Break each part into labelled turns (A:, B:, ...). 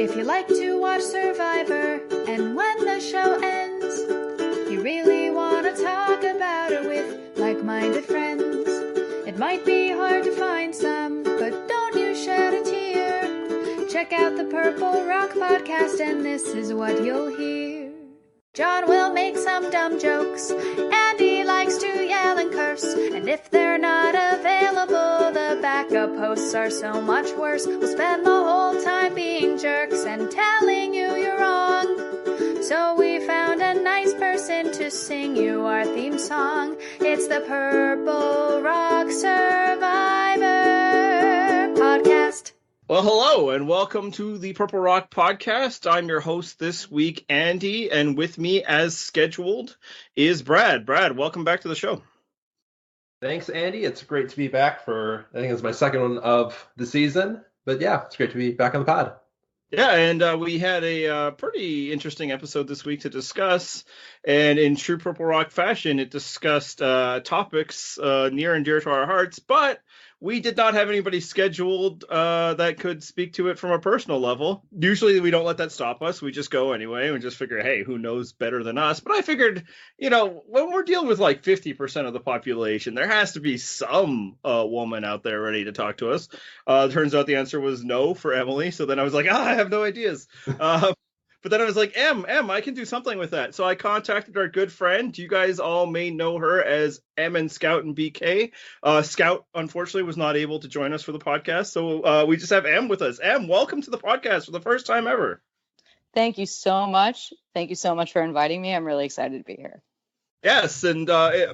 A: If you like to watch Survivor, and when the show ends, you really want to talk about it with like-minded friends. It might be hard to find some, but don't you shed a tear. Check out the Purple Rock podcast, and this is what you'll hear. John will make some dumb jokes, and he likes to yell and curse. And if they're not available, the backup hosts are so much worse. We'll spend the whole time being jerks and telling you you're wrong. So we found a nice person to sing you our theme song. It's the Purple Rock Survivor podcast.
B: Well, hello, and welcome to the Purple Rock Podcast. I'm your host this week, Andy, and with me, as scheduled, is Brad. Brad, welcome back to the show.
C: Thanks, Andy. It's great to be back for, I think it's my second one of the season. But yeah, it's great to be back on the pod.
B: Yeah, and we had a pretty interesting episode this week to discuss, and in true Purple Rock fashion, it discussed topics near and dear to our hearts, but we did not have anybody scheduled that could speak to it from a personal level. Usually we don't let that stop us. We just go anyway and just figure, hey, who knows better than us? But I figured, you know, when we're dealing with like 50% of the population, there has to be some woman out there ready to talk to us. Turns out the answer was no for Emily. So then I was like, I have no ideas. But then I was like, I can do something with that. So I contacted our good friend. You guys all may know her as M and Scout and BK. Scout, unfortunately, was not able to join us for the podcast. So we just have M with us. M, welcome to the podcast for the first time ever.
D: Thank you so much. Thank you so much for inviting me. I'm really excited to be here.
B: Yes, and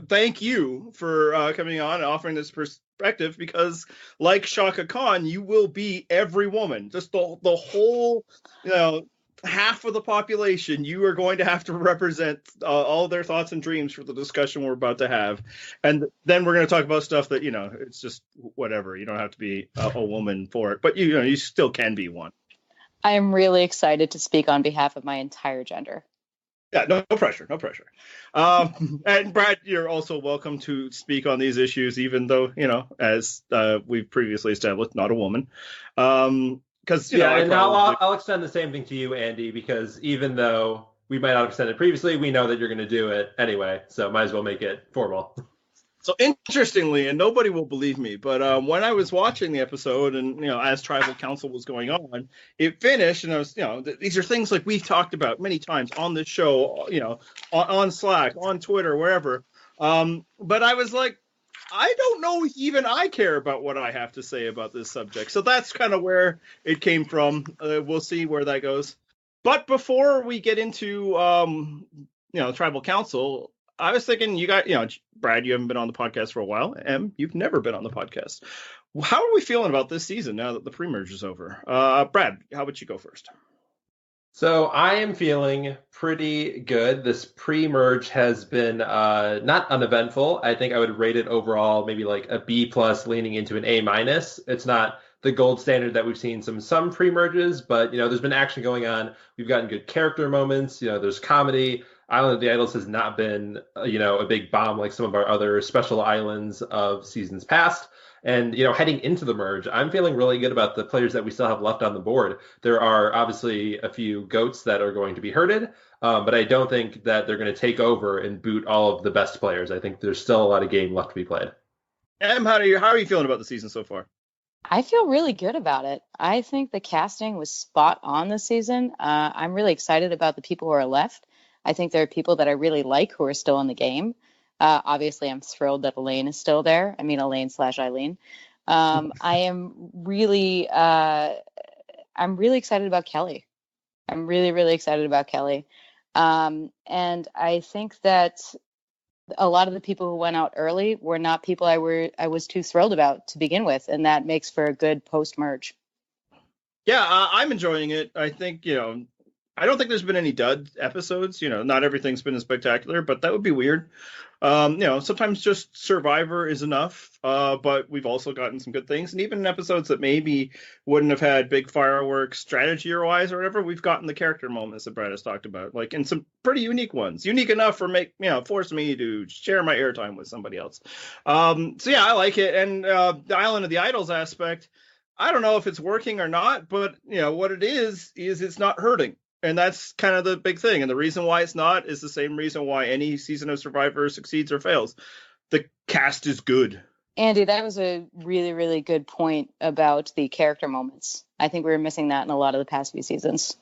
B: thank you for coming on and offering this perspective, because like Shaka Khan, you will be every woman. Just the whole, half of the population. You are going to have to represent all their thoughts and dreams for the discussion we're about to have. And then we're going to talk about stuff that, it's just whatever. You don't have to be a woman for it, but you still can be one.
D: I am really excited to speak on behalf of my entire gender.
B: Yeah, no pressure. And Brad, you're also welcome to speak on these issues, even though, as we've previously established, not a woman. Because
C: I'll extend the same thing to you, Andy, because even though we might not have extended previously, we know that you're going to do it anyway, so might as well make it formal.
B: So interestingly, and nobody will believe me, but when I was watching the episode, and as Tribal Council was going on, it finished, and I was, these are things like we've talked about many times on this show, on Slack, on Twitter, wherever. But I was like, I don't know if even I care about what I have to say about this subject. So that's kind of where it came from. We'll see where that goes. But before we get into, Tribal Council, I was thinking you got, Brad, you haven't been on the podcast for a while. Em, you've never been on the podcast. How are we feeling about this season now that the pre-merge is over? Brad, how about you go first?
C: So I am feeling pretty good. This pre-merge has been not uneventful. I think I would rate it overall maybe like a B plus leaning into an A minus. It's not the gold standard that we've seen some pre-merges, but there's been action going on. We've gotten good character moments. There's comedy. Island of the Idols has not been a big bomb like some of our other special islands of seasons past. And, heading into the merge, I'm feeling really good about the players that we still have left on the board. There are obviously a few goats that are going to be hurted, but I don't think that they're going to take over and boot all of the best players. I think there's still a lot of game left to be played.
B: Em, how are you feeling about the season so far?
D: I feel really good about it. I think the casting was spot on this season. I'm really excited about the people who are left. I think there are people that I really like who are still in the game. Obviously, I'm thrilled that Elaine is still there. I mean, Elaine/Eileen. I'm really excited about Kellee. I'm really, really excited about Kellee. And I think that a lot of the people who went out early were not people I was too thrilled about to begin with. And that makes for a good post-merge.
B: Yeah, I'm enjoying it. I think, I don't think there's been any dud episodes. Not everything's been as spectacular, but that would be weird. Sometimes just Survivor is enough, but we've also gotten some good things. And even in episodes that maybe wouldn't have had big fireworks strategy or wise or whatever, we've gotten the character moments that Brad has talked about, like in some pretty unique ones. Unique enough for force me to share my airtime with somebody else. So yeah, I like it. And the Island of the Idols aspect, I don't know if it's working or not, but what it is it's not hurting. And that's kind of the big thing. And the reason why it's not is the same reason why any season of Survivor succeeds or fails. The cast is good.
D: Andy, that was a really, really good point about the character moments. I think we were missing that in a lot of the past few seasons.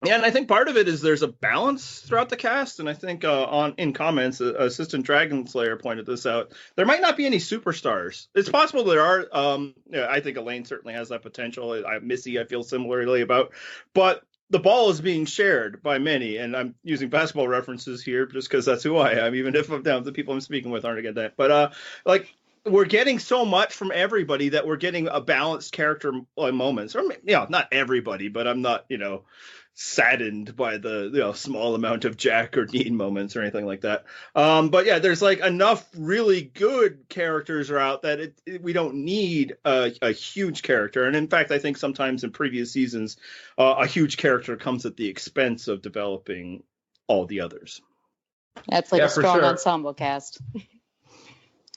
B: Yeah, and I think part of it is there's a balance throughout the cast, and I think in comments, Assistant Dragon Slayer pointed this out. There might not be any superstars. It's possible there are. I think Elaine certainly has that potential. Missy, I feel similarly about, but the ball is being shared by many, and I'm using basketball references here just because that's who I am, even if the people I'm speaking with aren't again that. But we're getting so much from everybody that we're getting a balanced character moments. Or not everybody, but I'm not saddened by the small amount of Jack or Dean moments or anything like that. But yeah, there's enough really good characters are out that we don't need a huge character. And in fact, I think sometimes in previous seasons, a huge character comes at the expense of developing all the others.
D: That's a strong ensemble cast.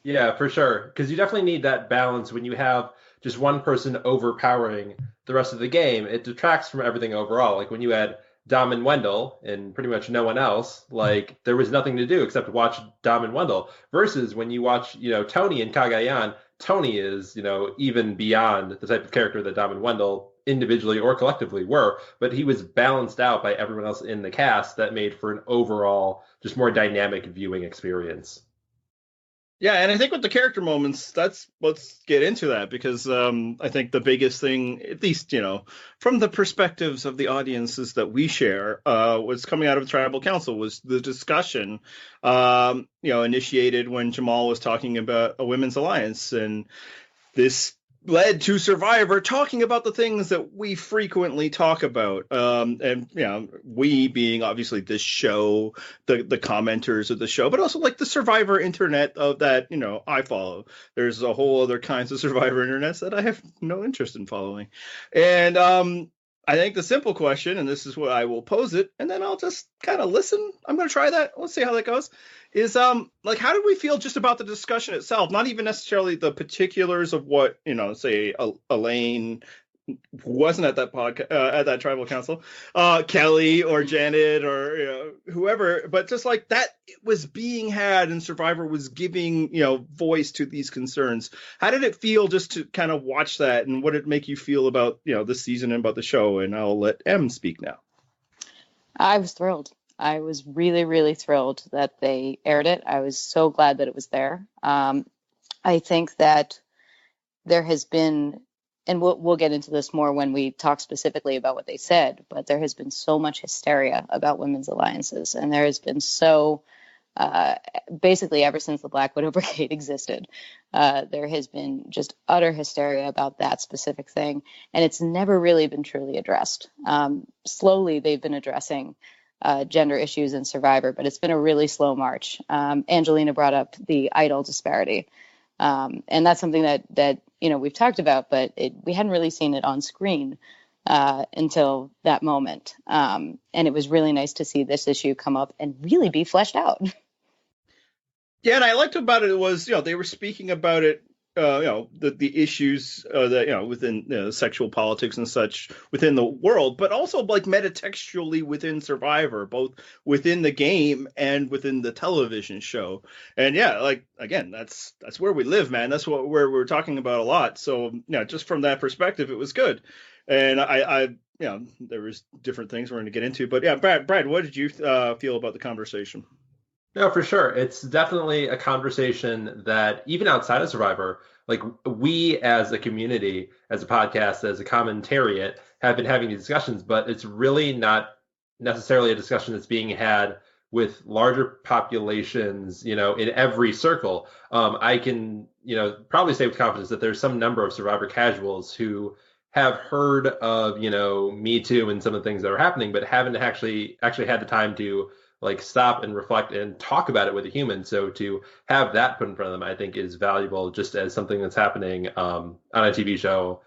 C: Yeah, for sure. Because you definitely need that balance when you have just one person overpowering the rest of the game. It detracts from everything overall. Like when you had Dom and Wendell and pretty much no one else, there was nothing to do except watch Dom and Wendell. Versus when you watch, Tony and Cagayan, Tony is, even beyond the type of character that Dom and Wendell individually or collectively were, but he was balanced out by everyone else in the cast that made for an overall just more dynamic viewing experience.
B: Yeah, and I think with the character moments, let's get into that, because I think the biggest thing, at least, from the perspectives of the audiences that we share, was coming out of Tribal Council was the discussion, initiated when Jamal was talking about a women's alliance. And this led to Survivor talking about the things that we frequently talk about. We being obviously this show, the commenters of the show, but also the Survivor internet of that, I follow. There's a whole other kinds of Survivor internets that I have no interest in following. And I think the simple question, and this is what I will pose it, and then I'll just kind of listen. I'm going to try that. Let's see how that goes. Is how did we feel just about the discussion itself? Not even necessarily the particulars of what, say Elaine, who wasn't at that podcast, at that Tribal Council, Kellee or Janet or whoever, but just that it was being had and Survivor was giving voice to these concerns. How did it feel just to kind of watch that, and what did it make you feel about this season and about the show? And I'll let Em speak now.
D: I was thrilled. I was really, really thrilled that they aired it. I was so glad that it was there. I think that there has been, and we'll get into this more when we talk specifically about what they said, but there has been so much hysteria about women's alliances. And there has been basically ever since the Black Widow Brigade existed, there has been just utter hysteria about that specific thing. And it's never really been truly addressed. Slowly, they've been addressing gender issues in Survivor, but it's been a really slow march. Angelina brought up the idol disparity. And that's something that we've talked about, but we hadn't really seen it on screen until that moment. And it was really nice to see this issue come up and really be fleshed out.
B: Yeah, and I liked about it was, they were speaking about it, the issues that, within sexual politics and such within the world, but also metatextually within Survivor, both within the game and within the television show. And yeah, again, that's where we live, man. That's where we're talking about a lot. So just from that perspective, it was good. And I there was different things we're going to get into, but yeah, Brad, what did you feel about the conversation?
C: No, for sure. It's definitely a conversation that even outside of Survivor, we as a community, as a podcast, as a commentariat, have been having these discussions, but it's really not necessarily a discussion that's being had with larger populations, in every circle. I can, probably say with confidence that there's some number of Survivor casuals who have heard of, Me Too and some of the things that are happening, but haven't actually had the time to stop and reflect and talk about it with a human. So to have that put in front of them, I think is valuable, just as something that's happening on a TV show,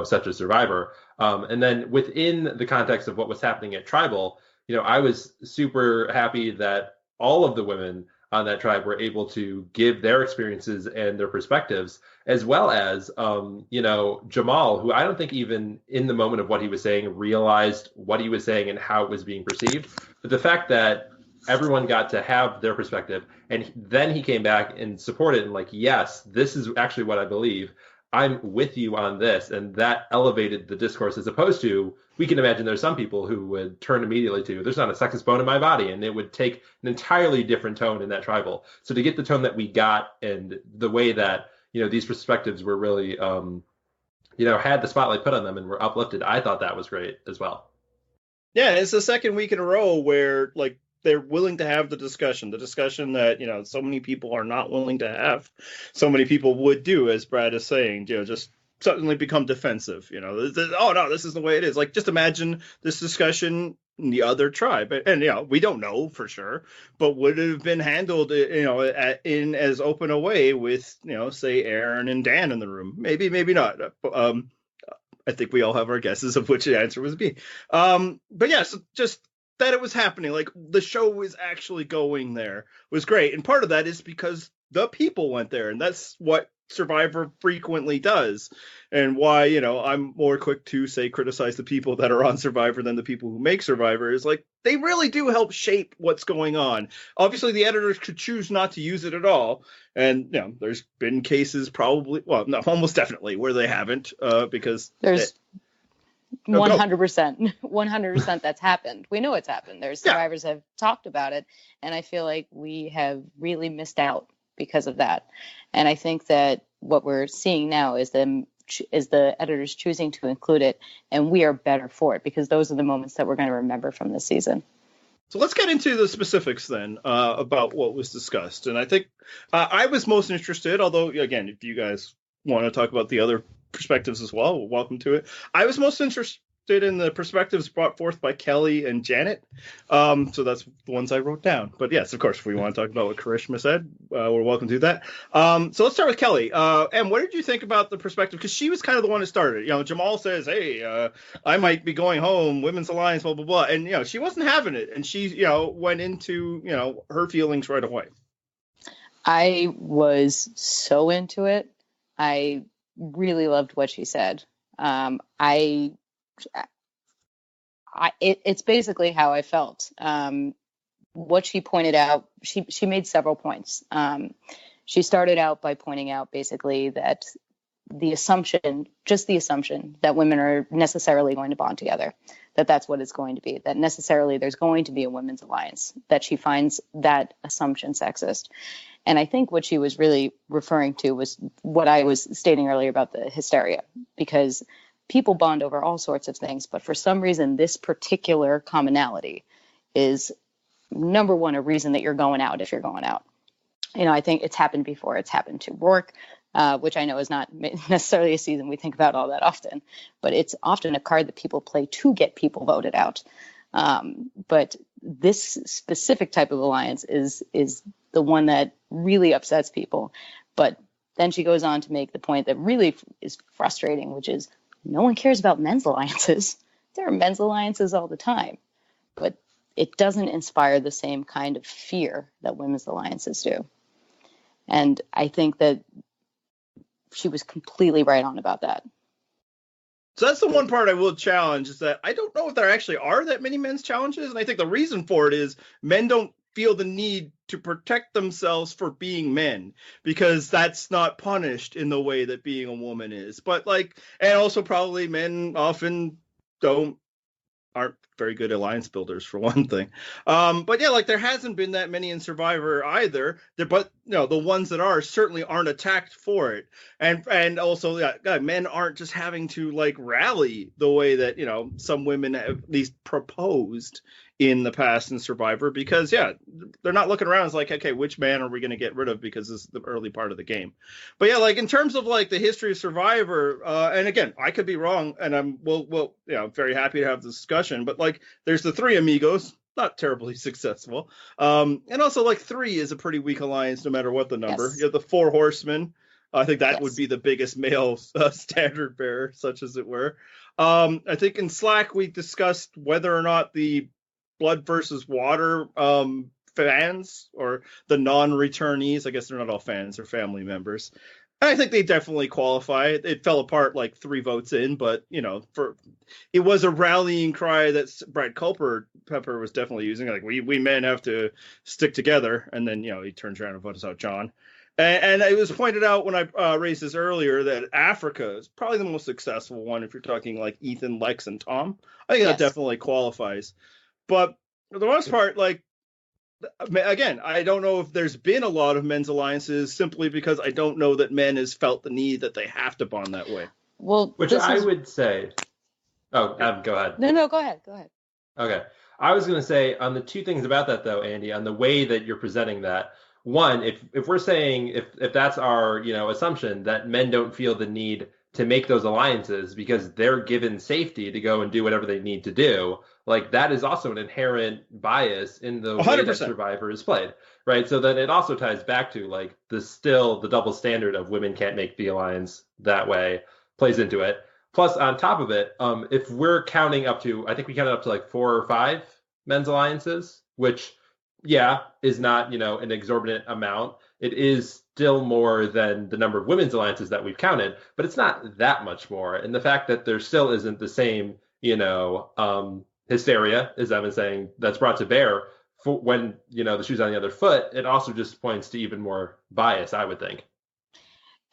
C: such as Survivor. And then within the context of what was happening at Tribal, I was super happy that all of the women on that tribe were able to give their experiences and their perspectives, as well as, Jamal, who I don't think even in the moment of what he was saying realized what he was saying and how it was being perceived. But the fact that everyone got to have their perspective, and then he came back and supported and like, yes, this is actually what I believe. I'm with you on this. And that elevated the discourse, as opposed to, we can imagine there's some people who would turn immediately to, there's not a sexist bone in my body. And it would take an entirely different tone in that tribal. So to get the tone that we got and the way that, these perspectives were really, had the spotlight put on them and were uplifted, I thought that was great as well.
B: Yeah, it's the second week in a row where like they're willing to have the discussion that, so many people are not willing to have. So many people would do, as Brad is saying, just suddenly become defensive. Oh, no, this is the way it is. Like, just imagine this discussion in the other tribe. And, we don't know for sure, but would it have been handled, in as open a way with, say, Aaron and Dan in the room? Maybe, maybe not. I think we all have our guesses of which the answer would be. But yeah, so just that it was happening, like the show was actually going there was great. And part of that is because the people went there, and that's what Survivor frequently does. And why, I'm more quick to say criticize the people that are on Survivor than the people who make Survivor, is like they really do help shape what's going on. Obviously, the editors could choose not to use it at all. And, there's been cases probably, well, no, almost definitely where they haven't, because
D: there's 100% that's happened. We know it's happened. There's survivors have talked about it, and I feel like we have really missed out because of that. And I think that what we're seeing now is the editors choosing to include it, and we are better for it because those are the moments that we're going to remember from this season.
B: So let's get into the specifics then about what was discussed. And I think I was most interested, although, again, if you guys want to talk about the other perspectives as well, welcome to it. I was most interested in the perspectives brought forth by Kellee and Janet. So that's the ones I wrote down. But yes, of course, if we want to talk about what Karishma said, we're welcome to that. So let's start with Kellee. And what did you think about the perspective? Because she was kind of the one that started. Jamal says, hey, I might be going home, Women's Alliance, blah, blah, blah. And, she wasn't having it. And she, went into, her feelings right away.
D: I was so into it. I really loved what she said. It's basically how I felt. What she pointed out, she made several points. She started out by pointing out basically that the assumption that women are necessarily going to bond together, that's what it's going to be, that necessarily there's going to be a women's alliance, that she finds that assumption sexist. And I think what she was really referring to was what I was stating earlier about the hysteria, because people bond over all sorts of things, but for some reason, this particular commonality is number one, a reason that you're going out if you're going out. I think it's happened before. It's happened to Rourke, which I know is not necessarily a season we think about all that often, but it's often a card that people play to get people voted out. But this specific type of alliance is the one that really upsets people. But then she goes on to make the point that really is frustrating, which is no one cares about men's alliances. There are men's alliances all the time, but it doesn't inspire the same kind of fear that women's alliances do. And I think that she was completely right on about that.
B: So that's the one part I will challenge, is that I don't know if there actually are that many men's challenges. And I think the reason for it is men don't feel the need to protect themselves for being men, because that's not punished in the way that being a woman is. But and also probably men often aren't very good alliance builders, for one thing. But yeah, there hasn't been that many in Survivor either. But the ones that are certainly aren't attacked for it. And also, men aren't just having to rally the way that some women have at least proposed in the past in Survivor, because they're not looking around. It's okay, which man are we going to get rid of because this is the early part of the game. But yeah, in terms of the history of Survivor, and again, I could be wrong, and we'll very happy to have this discussion. But there's the three amigos, not terribly successful, and also 3 is a pretty weak alliance no matter what the number.
D: Yes.
B: You have the 4 horsemen. I think that would be the biggest male standard bearer, such as it were. I think in Slack we discussed whether or not the blood versus water fans or the non-returnees. I guess they're not all fans; they're family members. I think they definitely qualify. It fell apart like 3 votes in, but it was a rallying cry that Brad Pepper was definitely using. Like we men have to stick together, and then he turns around and votes out John. And it was pointed out when I raised this earlier that Africa is probably the most successful one if you're talking like Ethan, Lex, and Tom. I think that definitely qualifies. But for the most part, like, again, I don't know if there's been a lot of men's alliances simply because I don't know that men has felt the need that they have to bond that way.
D: Well,
C: which I would say. Oh, Adam, go ahead.
D: No, go ahead.
C: Okay. I was going to say on the 2 things about that, though, Andy, on the way that you're presenting that. One, if we're saying if that's our assumption that men don't feel the need to make those alliances because they're given safety to go and do whatever they need to do, like that is also an inherent bias in the 100%. Way that Survivor is played, right? So then it also ties back to like the double standard of women can't make the alliance that way plays into it. Plus, on top of it, if we're counting up to, I think we counted up to like 4 or 5 men's alliances, which is not, an exorbitant amount. It is still more than the number of women's alliances that we've counted, but it's not that much more. And the fact that there still isn't the same, hysteria, as I've been saying, that's brought to bear for when, the shoe's on the other foot, it also just points to even more bias, I would think.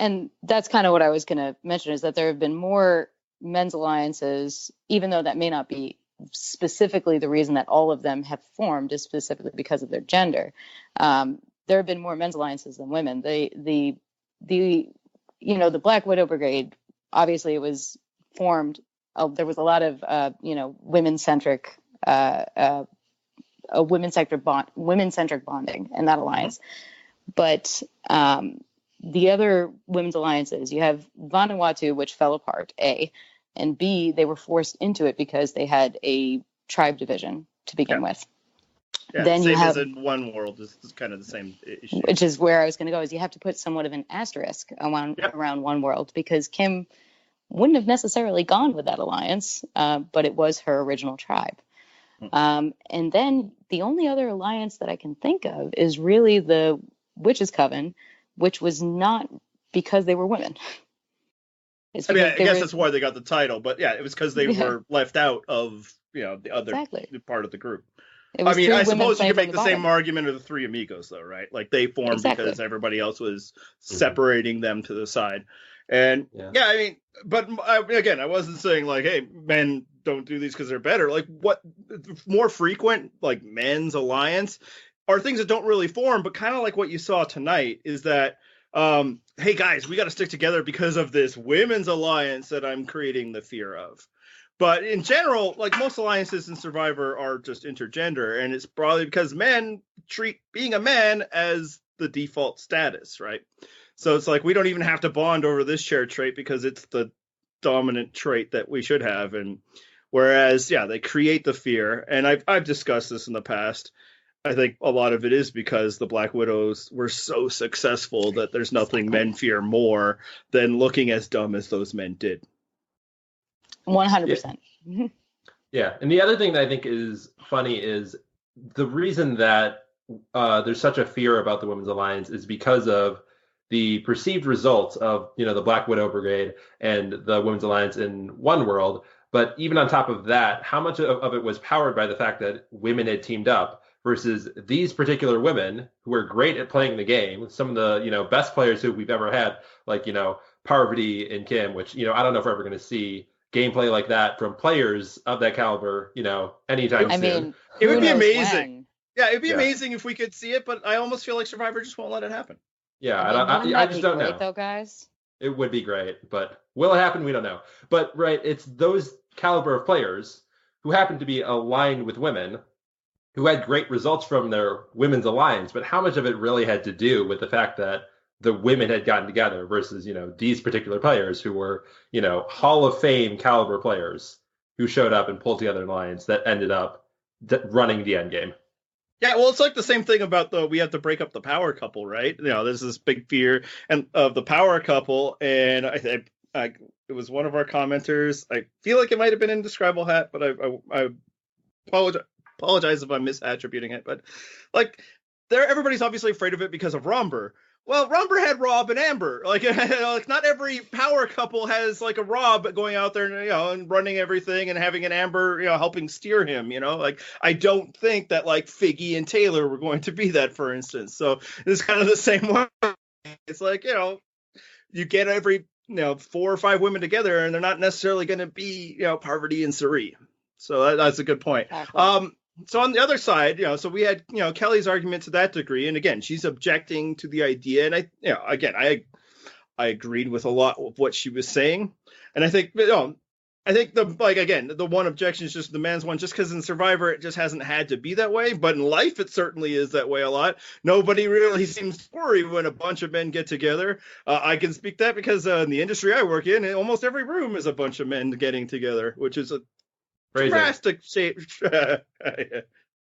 D: And that's kind of what I was going to mention, is that there have been more men's alliances, even though that may not be specifically the reason that all of them have formed is specifically because of their gender. There have been more men's alliances than women. The Black Widow Brigade, obviously it was formed. There was a lot of women-centric women-centric bonding in that alliance. But the other women's alliances, you have Vanuatu, which fell apart, A, and B, they were forced into it because they had a tribe division to begin with.
B: Yeah, then same as in One World is kind of the same issue.
D: Which is where I was going to go, is you have to put somewhat of an asterisk around One World, because Kim wouldn't have necessarily gone with that alliance, but it was her original tribe. And then the only other alliance that I can think of is really the Witches' Coven, which was not because they were women.
B: I guess that's why they got the title, but it was because they were left out of the other part of the group. I suppose you could make the same argument of the Three Amigos, though, right? Like they formed because everybody else was separating them to the side. And but again, I wasn't saying like, hey, men don't do these because they're better. Like what more frequent, like men's alliance, are things that don't really form, but kind of like what you saw tonight is that, hey guys, we got to stick together because of this women's alliance that I'm creating the fear of. But in general, like most alliances in Survivor are just intergender, and it's probably because men treat being a man as the default status, right? So it's like we don't even have to bond over this shared trait because it's the dominant trait that we should have. And whereas, they create the fear, and I've discussed this in the past. I think a lot of it is because the Black Widows were so successful that there's nothing men fear more than looking as dumb as those men did.
D: 100%.
C: Yeah. And the other thing that I think is funny is the reason that there's such a fear about the Women's Alliance is because of the perceived results of, the Black Widow Brigade and the Women's Alliance in One World. But even on top of that, how much of it was powered by the fact that women had teamed up versus these particular women who are great at playing the game, some of the, best players who we've ever had, like, Parvati and Kim, which, I don't know if we're ever going to see gameplay like that from players of that caliber, anytime soon.
D: Mean,
B: it would be amazing. Yeah, it'd be amazing if we could see it, but I almost feel like Survivor just won't let it happen.
C: Yeah, I just don't know.
D: Though, guys,
C: it would be great, but will it happen? We don't know. But right, it's those caliber of players who happen to be aligned with women, who had great results from their women's alliance. But how much of it really had to do with the fact that the women had gotten together versus, these particular players who were, Hall of Fame caliber players who showed up and pulled together an alliance that ended up running the end game.
B: Yeah, well, it's like the same thing about we have to break up the power couple, right? There's this big fear of the power couple, and I it was one of our commenters. I feel like it might have been Indescribable Hat, but I apologize. apologize if I'm misattributing it, but like everybody's obviously afraid of it because of Romber. Well, Romber had Rob and Amber. Like, like not every power couple has like a Rob going out there, and running everything and having an Amber, helping steer him. Like I don't think that like Figgy and Taylor were going to be that, for instance. So it's kind of the same way. It's like you get every 4 or 5 women together, and they're not necessarily going to be Parvati and Sari. So that's a good point.
D: Exactly.
B: So on the other side, so we had, Kelly's argument to that degree. And again, she's objecting to the idea. And I agreed with a lot of what she was saying. And I think, the one objection is just the man's one, just because in Survivor, it just hasn't had to be that way. But in life, it certainly is that way a lot. Nobody really seems to worry when a bunch of men get together. I can speak that because in the industry I work in, almost every room is a bunch of men getting together, which is a drastic shift.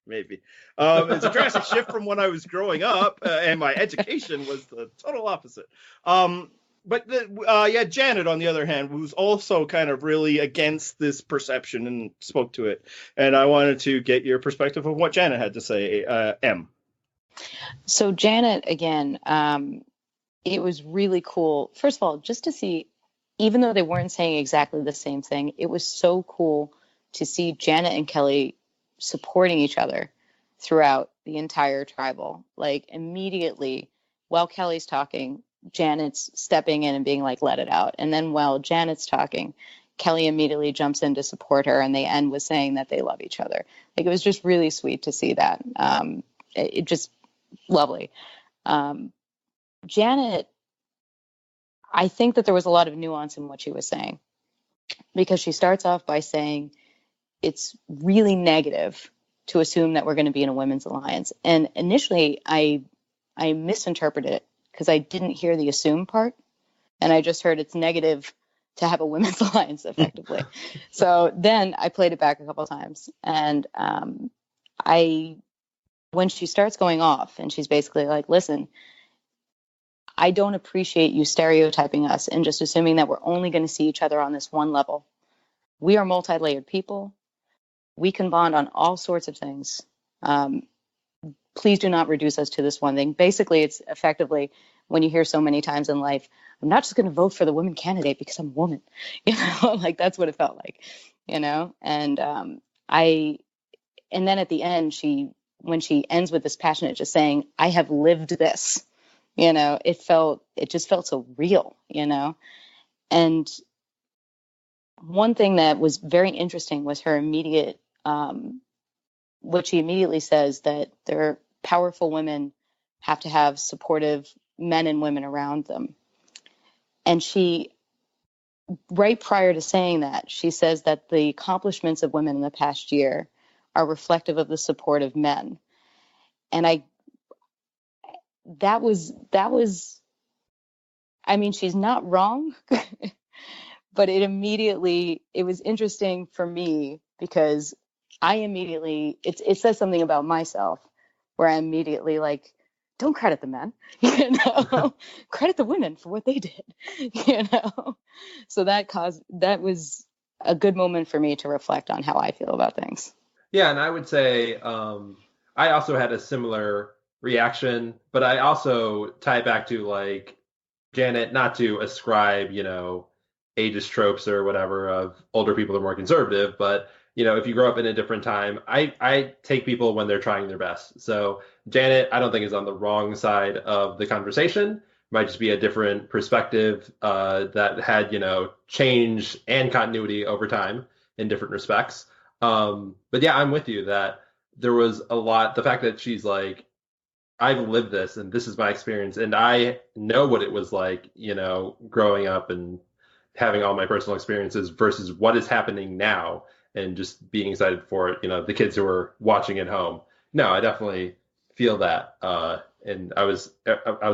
B: Maybe it's a drastic shift from when I was growing up, and my education was the total opposite. But Janet, on the other hand, was also kind of really against this perception and spoke to it. And I wanted to get your perspective of what Janet had to say. M.
D: So Janet, again, it was really cool. First of all, just to see, even though they weren't saying exactly the same thing, it was so cool to see Janet and Kellee supporting each other throughout the entire tribal. Like immediately while Kelly's talking, Janet's stepping in and being like, let it out. And then while Janet's talking, Kellee immediately jumps in to support her, and they end with saying that they love each other. Like it was just really sweet to see that. It just lovely. Janet, I think that there was a lot of nuance in what she was saying, because she starts off by saying it's really negative to assume that we're going to be in a women's alliance. And initially I misinterpreted it because I didn't hear the assume part, and I just heard it's negative to have a women's alliance effectively. So then I played it back a couple of times, and when she starts going off and she's basically like, listen, I don't appreciate you stereotyping us and just assuming that we're only going to see each other on this one level. We are multi-layered people. We can bond on all sorts of things. Please do not reduce us to this one thing. Basically, it's effectively when you hear so many times in life, I'm not just going to vote for the woman candidate because I'm a woman. Like that's what it felt like, And and then at the end, when she ends with this passionate just saying, I have lived this, it just felt so real, And one thing that was very interesting was her immediate, what she immediately says, that they're powerful women have to have supportive men and women around them. And she, right prior to saying that, she says that the accomplishments of women in the past year are reflective of the support of men. And that was, I mean, she's not wrong, but it was interesting for me because it says something about myself where I'm immediately like, don't credit the men, credit the women for what they did, So that was a good moment for me to reflect on how I feel about things.
C: Yeah, and I would say I also had a similar reaction, but I also tie it back to like Janet, not to ascribe, ageist tropes or whatever of older people are more conservative, but if you grow up in a different time, I take people when they're trying their best. So Janet, I don't think is on the wrong side of the conversation. Might just be a different perspective that had, change and continuity over time in different respects. But yeah, I'm with you that there was a lot. The fact that she's like, I've lived this and this is my experience, and I know what it was like, growing up and having all my personal experiences versus what is happening now. And just being excited for it, the kids who are watching at home. No, I definitely feel that, and I was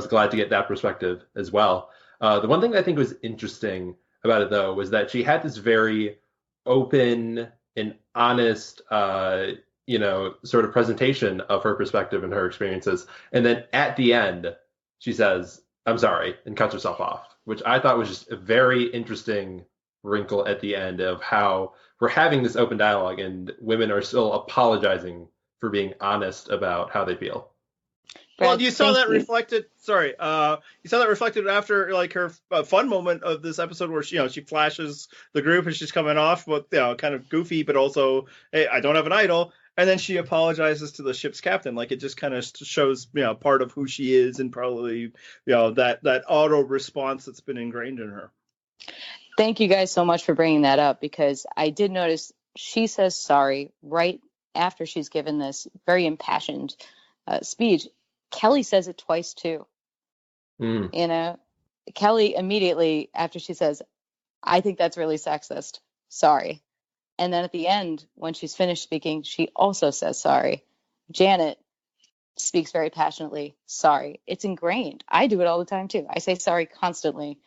C: glad to get that perspective as well. The one thing that I think was interesting about it, though, was that she had this very open and honest, sort of presentation of her perspective and her experiences, and then at the end, she says, "I'm sorry," and cuts herself off, which I thought was just a very interesting wrinkle at the end of how we're having this open dialogue and women are still apologizing for being honest about how they feel.
B: Well,
D: Brad,
B: you saw
D: thank
B: that
D: you.
B: reflected. Sorry, you saw that reflected after like her fun moment of this episode where she flashes the group and she's coming off, but kind of goofy, but also, hey, I don't have an idol, and then she apologizes to the ship's captain. Like it just kind of shows part of who she is and probably that auto response that's been ingrained in her.
D: Thank you guys so much for bringing that up, because I did notice she says sorry right after she's given this very impassioned speech. Kellee says it twice too. Kellee immediately after she says, I think that's really sexist. Sorry. And then at the end, when she's finished speaking, she also says sorry. Janet speaks very passionately. Sorry. It's ingrained. I do it all the time too. I say sorry constantly.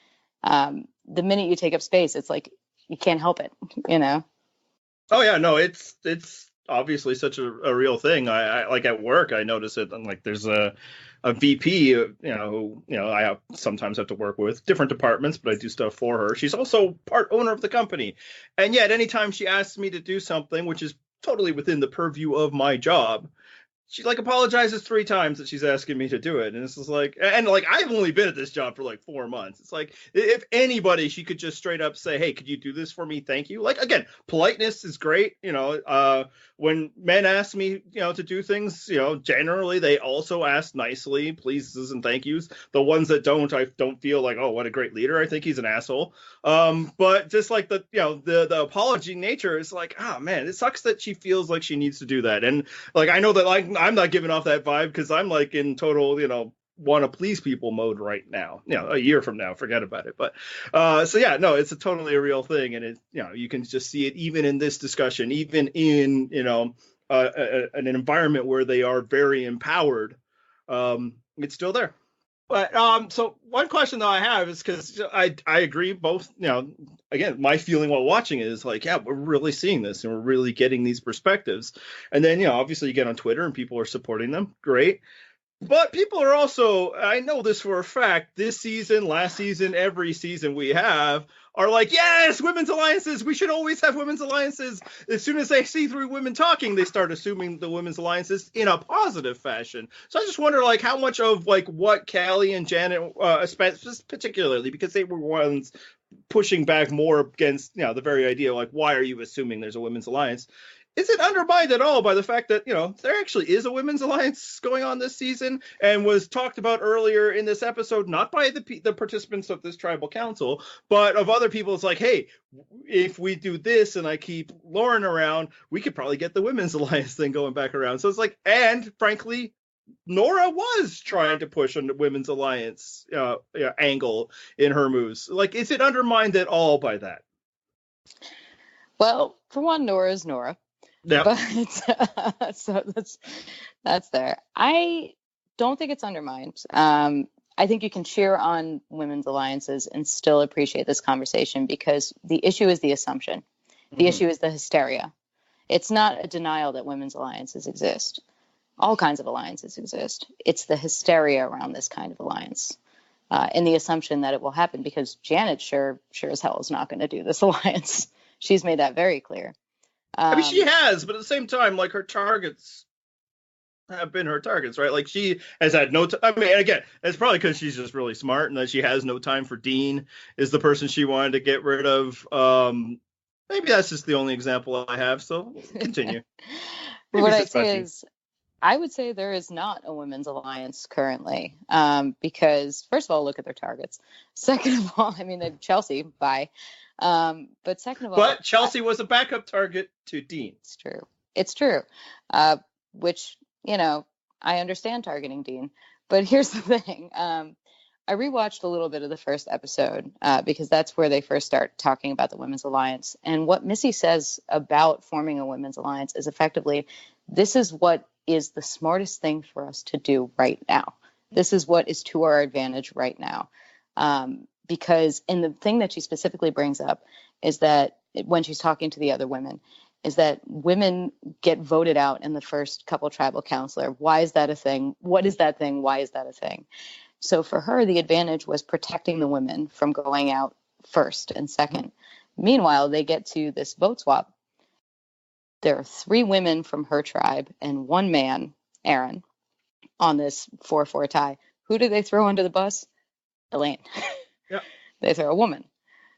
D: The minute you take up space, it's like you can't help it,
B: Oh yeah, no, it's obviously such a real thing. I like at work, I notice it. And like there's a VP, who I sometimes have to work with different departments, but I do stuff for her. She's also part owner of the company, and yet anytime she asks me to do something, which is totally within the purview of my job, she like apologizes 3 times that she's asking me to do it. And this is like, and like, I've only been at this job for like 4 months. It's like, if anybody, she could just straight up say, hey, could you do this for me? Thank you. Like, again, politeness is great. When men ask me, to do things, generally they also ask nicely, pleases and thank yous. The ones that don't, I don't feel like, oh, what a great leader. I think he's an asshole. But just like the apology nature is like, oh man, it sucks that she feels like she needs to do that. And like, I know that like, I'm not giving off that vibe because I'm like in total, want to please people mode right now. A year from now, forget about it. But so yeah, no, it's totally a real thing, and it, you can just see it even in this discussion, even in an environment where they are very empowered. It's still there. But so one question though I have is because I agree both, again, my feeling while watching is like, yeah, we're really seeing this and we're really getting these perspectives. And then, obviously you get on Twitter and people are supporting them. Great. But people are also, I know this for a fact, this season, last season, every season we have, are like, yes, women's alliances. We should always have women's alliances. As soon as they see 3 women talking, they start assuming the women's alliances in a positive fashion. So I just wonder, like, how much of like what Kellee and Janet, particularly because they were ones pushing back more against, the very idea, like, why are you assuming there's a women's alliance? Is it undermined at all by the fact that, there actually is a women's alliance going on this season and was talked about earlier in this episode, not by the participants of this tribal council, but of other people? It's like, hey, if we do this and I keep Lauren around, we could probably get the women's alliance thing going back around. So it's like, and frankly, Noura was trying to push on the women's alliance angle in her moves. Like, is it undermined at all by that?
D: Well, for one, Noura is Noura.
B: Yeah.
D: But so that's there. I don't think it's undermined. I think you can cheer on women's alliances and still appreciate this conversation, because the issue is the assumption. The issue is the hysteria. It's not a denial that women's alliances exist. All kinds of alliances exist. It's the hysteria around this kind of alliance, and the assumption that it will happen, because Janet sure as hell is not going to do this alliance. She's made that very clear.
B: I mean, she has, but at the same time, like, her targets have been her targets, right? Like, she has had no I mean, again, it's probably because she's just really smart and that she has no time for Dean is the person she wanted to get rid of. Maybe that's just the only example I have, so continue.
D: What I'd say is, I would say there is not a women's alliance currently, because, first of all, look at their targets. Second of all, I mean, they've Chelsea, bye. But second of all,
B: but Chelsea was a backup target to Dean.
D: It's true. Which, I understand targeting Dean, but here's the thing. I rewatched a little bit of the first episode, because that's where they first start talking about the women's alliance. And what Missy says about forming a women's alliance is effectively, this is what is the smartest thing for us to do right now. This is what is to our advantage right now. Because, and the thing that she specifically brings up is that when she's talking to the other women, is that women get voted out in the first couple tribal counselor. Why is that a thing? What is that thing? Why is that a thing? So for her, the advantage was protecting the women from going out first and second. Meanwhile, they get to this vote swap there are 3 women from her tribe and 1 man, Aaron, on this 4-4 tie. Who do they throw under the bus? Elaine.
B: Yeah.
D: They throw a woman.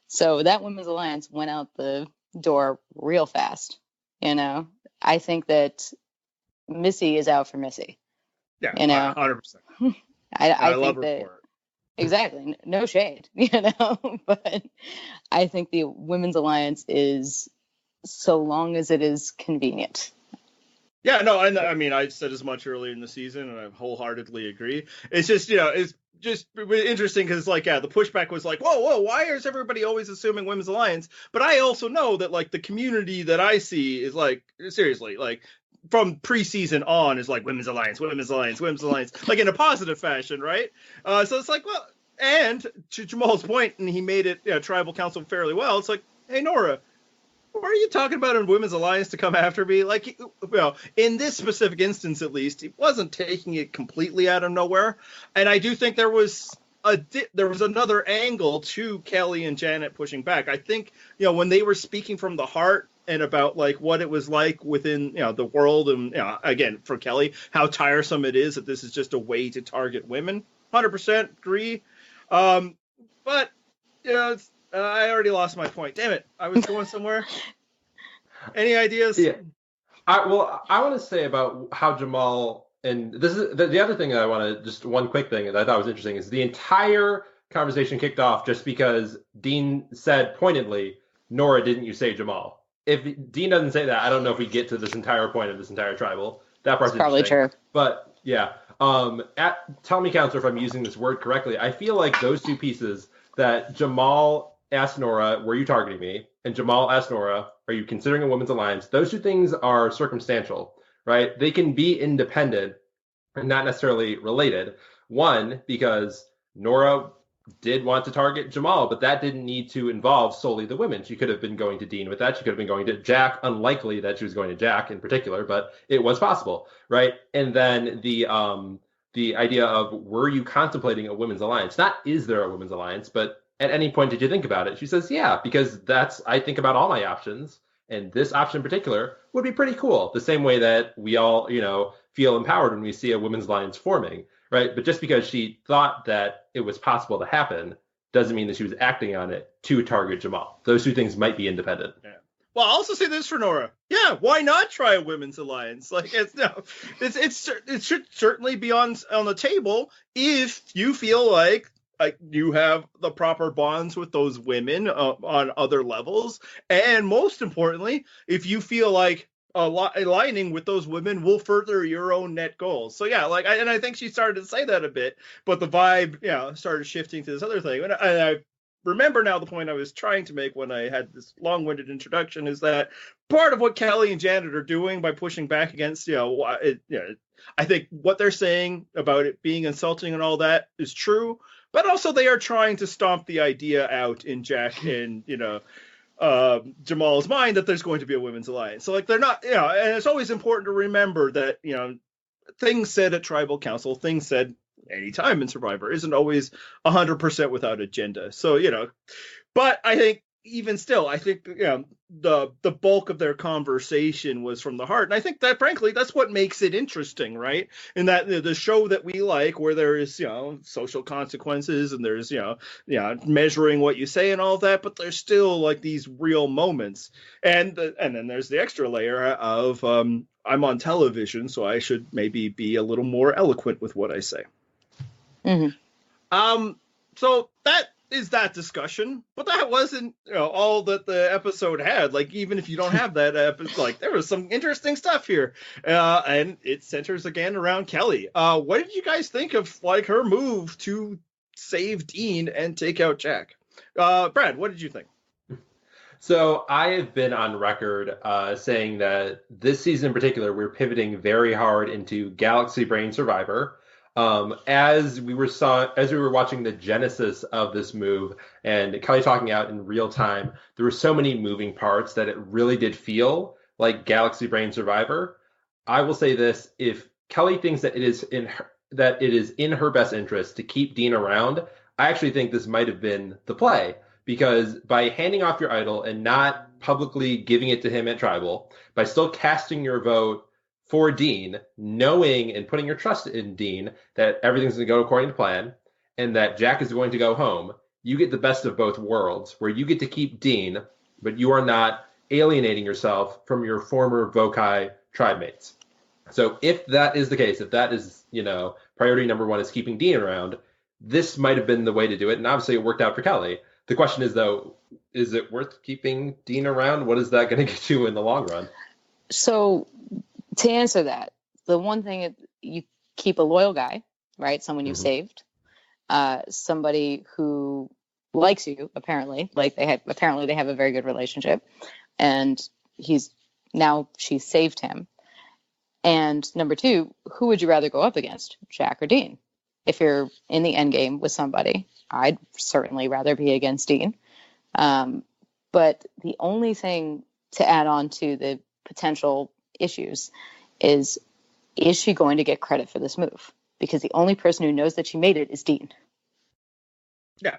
D: So that women's alliance went out the door real fast. I think that Missy is out for Missy.
B: Yeah,
D: 100%. I love her for it. Exactly. No shade, but I think the women's alliance is, so long as it is convenient.
B: Yeah, no, I mean, I said as much earlier in the season, and I wholeheartedly agree. It's just, it's just interesting because, like, the pushback was like, whoa, why is everybody always assuming women's alliance? But I also know that, like, the community that I see is, like, seriously, like, from preseason on is like women's alliance, like in a positive fashion, right? So it's like, well, and to Jamal's point, and he made it tribal council fairly well. It's like, hey, Noura, what are you talking about in women's alliance to come after me? Like, well, in this specific instance, at least, he wasn't taking it completely out of nowhere. And I do think there was another angle to Kellee and Janet pushing back. I think, when they were speaking from the heart and about like what it was like within, the world, and again, for Kellee, how tiresome it is that this is just a way to target women. 100% agree. But I already lost my point. Damn it. I was going somewhere. Any ideas?
C: Yeah. I want to say about how Jamal, and this is the other thing that I want to, just one quick thing that I thought was interesting, is the entire conversation kicked off just because Dean said pointedly, Noura, didn't you say Jamal? If Dean doesn't say that, I don't know if we get to this entire point of this entire tribal. That part's
D: probably true.
C: But yeah, tell me, counselor, if I'm using this word correctly. I feel like those two pieces, that Jamal asked Noura, were you targeting me? And Jamal asked Noura, are you considering a women's alliance? Those two things are circumstantial, right? They can be independent and not necessarily related. One, because Noura did want to target Jamal, but that didn't need to involve solely the women. She could have been going to Dean with that. She could have been going to Jack. Unlikely that she was going to Jack in particular, but it was possible, right? And then the idea of, were you contemplating a women's alliance? Not is there a women's alliance, but at any point did you think about it? She says, yeah, because I think about all my options, and this option in particular would be pretty cool. The same way that we all, feel empowered when we see a women's alliance forming, right? But just because she thought that it was possible to happen doesn't mean that she was acting on it to target Jamal. Those two things might be independent.
B: Yeah. Well, I'll also say this for Noura. Yeah, why not try a women's alliance? Like, it should certainly be on the table if you feel like you have the proper bonds with those women on other levels, and most importantly, if you feel like aligning with those women will further your own net goals. So yeah, I think she started to say that a bit, but the vibe, started shifting to this other thing. And I remember now the point I was trying to make when I had this long-winded introduction is that part of what Kellee and Janet are doing by pushing back against, I think what they're saying about it being insulting and all that is true, but also they are trying to stomp the idea out in Jack and, Jamal's mind that there's going to be a women's alliance. So they're not, and it's always important to remember that, things said at tribal council, things said anytime in Survivor isn't always 100% without agenda. So, but I think even still, the bulk of their conversation was from the heart. And I think that, frankly, that's what makes it interesting, right? In that the show that we like, where there is, social consequences and there's, measuring what you say and all that, but there's still like these real moments. And then there's the extra layer of I'm on television, so I should maybe be a little more eloquent with what I say.
D: Mm-hmm.
B: So that is that discussion, but that wasn't all that the episode had. Like, even if you don't have that episode, there was some interesting stuff here, and it centers again around Kellee. What did you guys think of her move to save Dean and take out Jack? Brad, what did you think?
C: So I have been on record saying that this season in particular, we're pivoting very hard into Galaxy Brain Survivor. As we were watching the genesis of this move and Kellee talking out in real time, there were so many moving parts that it really did feel like Galaxy Brain Survivor. I will say this: if Kellee thinks that it is in her best interest to keep Dean around, I actually think this might have been the play, because by handing off your idol and not publicly giving it to him at Tribal, by still casting your vote for Dean, knowing and putting your trust in Dean that everything's going to go according to plan and that Jack is going to go home, you get the best of both worlds, where you get to keep Dean, but you are not alienating yourself from your former Vokai tribe mates. So if that is the case, if that is, priority number one is keeping Dean around, this might have been the way to do it. And obviously it worked out for Kellee. The question is, though, is it worth keeping Dean around? What is that going to get you in the long run?
D: So to answer that, the one thing, you keep a loyal guy, right? Someone you've saved, somebody who likes you, apparently. They have a very good relationship, and she's saved him. And number two, who would you rather go up against, Jack or Dean? If you're in the end game with somebody, I'd certainly rather be against Dean. But the only thing to add on to the potential issues is she going to get credit for this move? Because the only person who knows that she made it is Dean.
B: Yeah.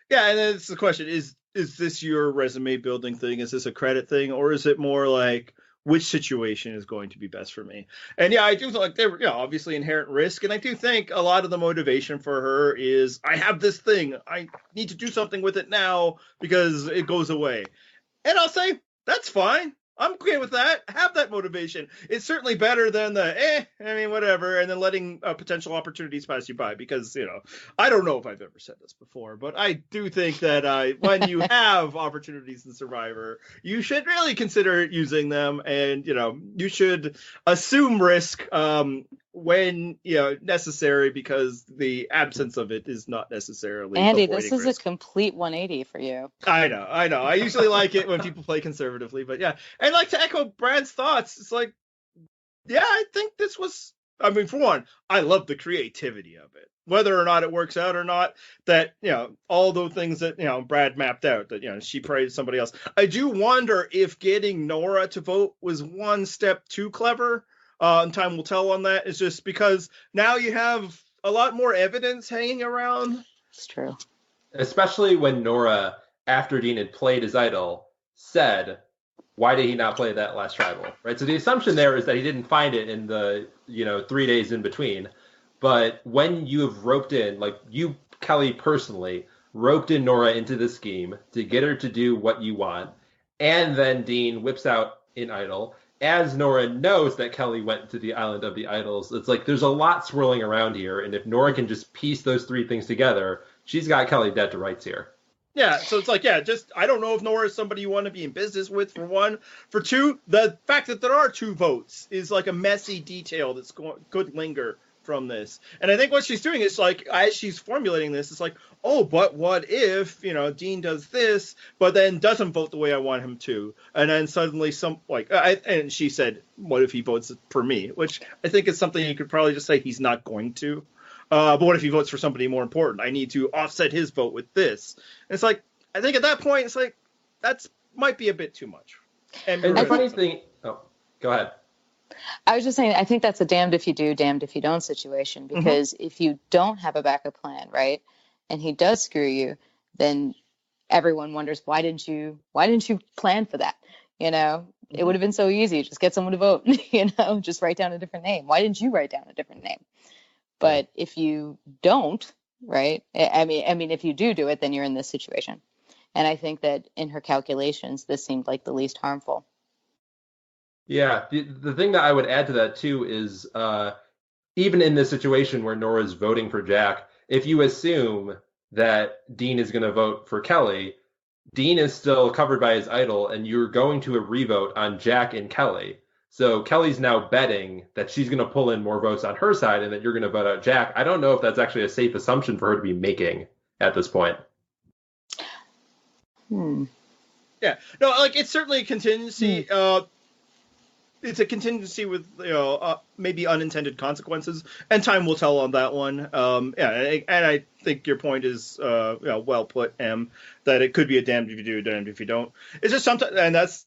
B: Yeah, and it's the question, is this your resume building thing? Is this a credit thing? Or is it more like, which situation is going to be best for me? And yeah, I do like there, obviously inherent risk. And I do think a lot of the motivation for her is, I have this thing, I need to do something with it now because it goes away. And I'll say, that's fine. I'm okay with that. Have that motivation. It's certainly better than whatever, and then letting potential opportunities pass you by. Because, I don't know if I've ever said this before, but I do think that when you have opportunities in Survivor, you should really consider using them, and, you should assume risk when necessary, because the absence of it is not necessarily
D: Andy, this is
B: risk.
D: A complete 180 for you.
B: I know. I usually like it when people play conservatively, but yeah. And to echo Brad's thoughts, it's like, yeah, I think this was, for one, I love the creativity of it. Whether or not it works out or not, that, all those things that, Brad mapped out, that, she praised somebody else. I do wonder if getting Noura to vote was one step too clever. And time will tell on that. It's just because now you have a lot more evidence hanging around.
D: It's true.
C: Especially when Noura, after Dean had played his idol, said, why did he not play that last tribal? Right. So the assumption there is that he didn't find it in the, 3 days in between. But when you have roped in, like you, Kellee, personally, roped in Noura into the scheme to get her to do what you want, and then Dean whips out an idol, as Noura knows that Kellee went to the Island of the Idols, it's like there's a lot swirling around here. And if Noura can just piece those three things together, she's got Kellee dead to rights here.
B: Yeah, so it's like, I don't know if Noura is somebody you want to be in business with, for one. For two, the fact that there are 2 votes is like a messy detail that's could linger from this. And I think what she's doing is, like, as she's formulating this, it's like, oh, but what if, Dean does this, but then doesn't vote the way I want him to? And then suddenly and she said, what if he votes for me? Which I think is something you could probably just say he's not going to. But what if he votes for somebody more important? I need to offset his vote with this. And it's like, I think at that point, it's like, that's might be a bit too much. And
C: the funny thing, go ahead.
D: I was just saying, I think that's a damned if you do, damned if you don't situation, because if you don't have a backup plan, right, and he does screw you, then everyone wonders, why didn't you plan for that? It would have been so easy. Just get someone to vote, just write down a different name. Why didn't you write down a different name? But if you don't, right, I mean, if you do it, then you're in this situation. And I think that in her calculations, this seemed like the least harmful.
C: Yeah, the thing that I would add to that, too, is even in this situation where Noura's voting for Jack, if you assume that Dean is going to vote for Kellee, Dean is still covered by his idol, and you're going to a revote on Jack and Kellee. So Kelly's now betting that she's going to pull in more votes on her side and that you're going to vote out Jack. I don't know if that's actually a safe assumption for her to be making at this point.
B: Yeah, no, like, it's certainly a contingency. It's a contingency with, maybe unintended consequences, and time will tell on that one. And I think your point is, well put, Em, that it could be a damned if you do, damned if you don't. It's just sometimes, and that's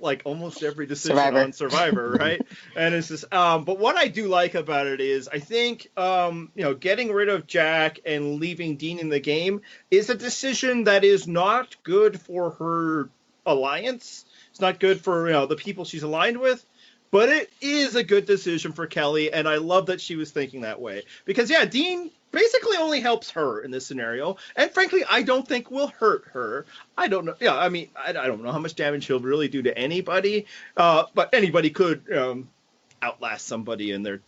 B: like almost every decision on Survivor, right? And it's just, but what I do like about it is, I think, getting rid of Jack and leaving Dean in the game is a decision that is not good for her alliance. It's not good for the people she's aligned with. But it is a good decision for Kellee, and I love that she was thinking that way. Because, Dean basically only helps her in this scenario, and frankly, I don't think will hurt her. I don't know. Yeah, I mean, I don't know how much damage he'll really do to anybody, but anybody could outlast somebody, and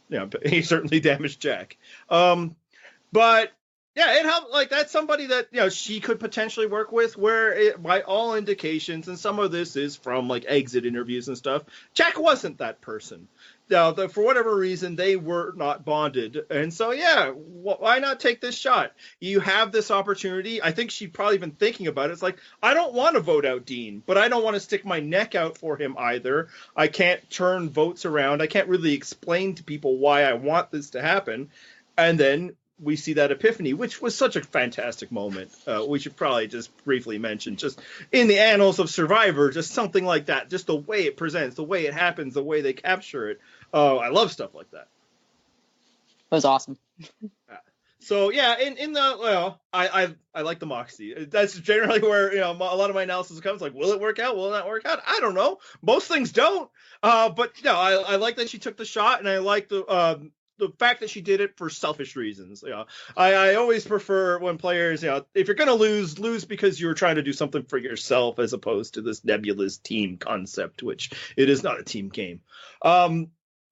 B: he certainly damaged Jack. But yeah, it helped. Like, that's somebody that she could potentially work with. By all indications, and some of this is from like exit interviews and stuff, Jack wasn't that person. Now, for whatever reason, they were not bonded, and so why not take this shot? You have this opportunity. I think she'd probably been thinking about it. It's like, I don't want to vote out Dean, but I don't want to stick my neck out for him either. I can't turn votes around. I can't really explain to people why I want this to happen, and then we see that epiphany, which was such a fantastic moment. We should probably just briefly mention, just in the annals of Survivor, just something like that, just the way it presents, the way it happens, the way they capture it. I love stuff like that.
D: It was awesome.
B: So I like the Moxie. That's generally where a lot of my analysis comes. Like, will it work out? Will it not work out? I don't know. Most things don't. But I like that she took the shot, and I like the fact that she did it for selfish reasons. I always prefer when players, if you're going to lose because you're trying to do something for yourself, as opposed to this nebulous team concept, which it is not a team game.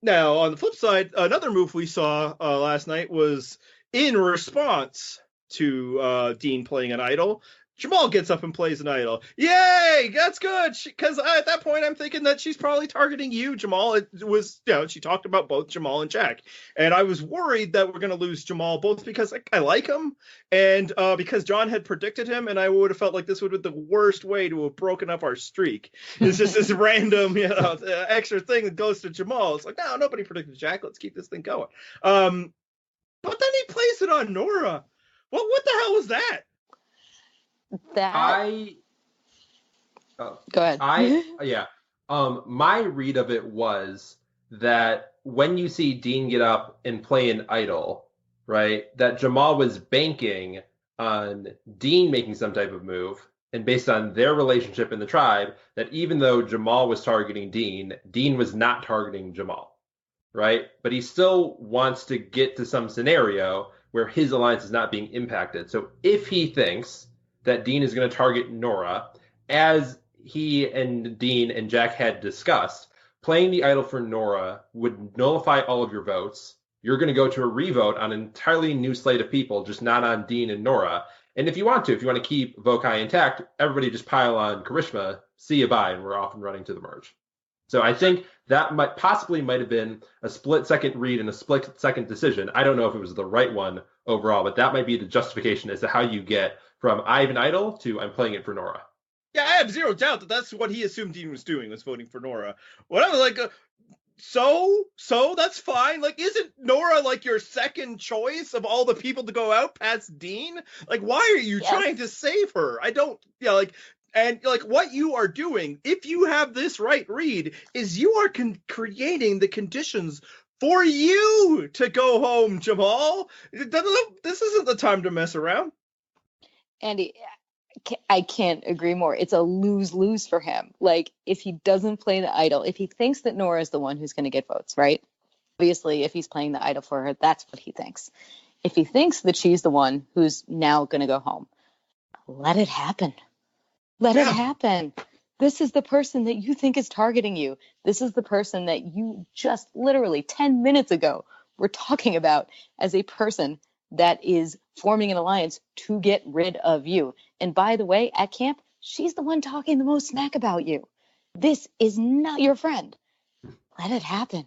B: Now, on the flip side, another move we saw last night was in response to Dean playing an idol. Jamal gets up and plays an idol. Yay! That's good. Because at that point, I'm thinking that she's probably targeting you, Jamal. It was, she talked about both Jamal and Jack. And I was worried that we're going to lose Jamal, both because I like him and because John had predicted him. And I would have felt like this would have been the worst way to have broken up our streak. It's just this random, extra thing that goes to Jamal. It's like, no, nobody predicted Jack. Let's keep this thing going. But then he plays it on Noura. What the hell was that?
D: Go ahead.
C: My read of it was that when you see Dean get up and play an idol, right, that Jamal was banking on Dean making some type of move, and based on their relationship in the tribe, that even though Jamal was targeting Dean was not targeting Jamal, right? But he still wants to get to some scenario where his alliance is not being impacted. So if he thinks that Dean is going to target Noura, as he and Dean and Jack had discussed, playing the idol for Noura would nullify all of your votes. You're going to go to a revote on an entirely new slate of people, just not on Dean and Noura. And if you want to keep Vokai intact, everybody just pile on Karishma, see you bye, and we're off and running to the merge. So I think that might have been a split-second read and a split-second decision. I don't know if it was the right one overall, but that might be the justification as to how you get from I have an idol to I'm playing it for Noura.
B: Yeah, I have zero doubt that that's what he assumed Dean was doing, was voting for Noura. Whatever, like, so that's fine. Like, isn't Noura like your second choice of all the people to go out past Dean? Like, why are you trying to save her? I don't, and like what you are doing, if you have this right read, is you are creating the conditions for you to go home, Jamal. This isn't the time to mess around.
D: Andy, I can't agree more. It's a lose-lose for him. Like, if he doesn't play the idol, if he thinks that Noura is the one who's going to get votes, right? Obviously, if he's playing the idol for her, that's what he thinks. If he thinks that she's the one who's now going to go home, let it happen. Let it happen. This is the person that you think is targeting you. This is the person that you just literally 10 minutes ago were talking about as a person that is forming an alliance to get rid of you. And by the way, at camp, she's the one talking the most smack about you. This is not your friend. Let it happen.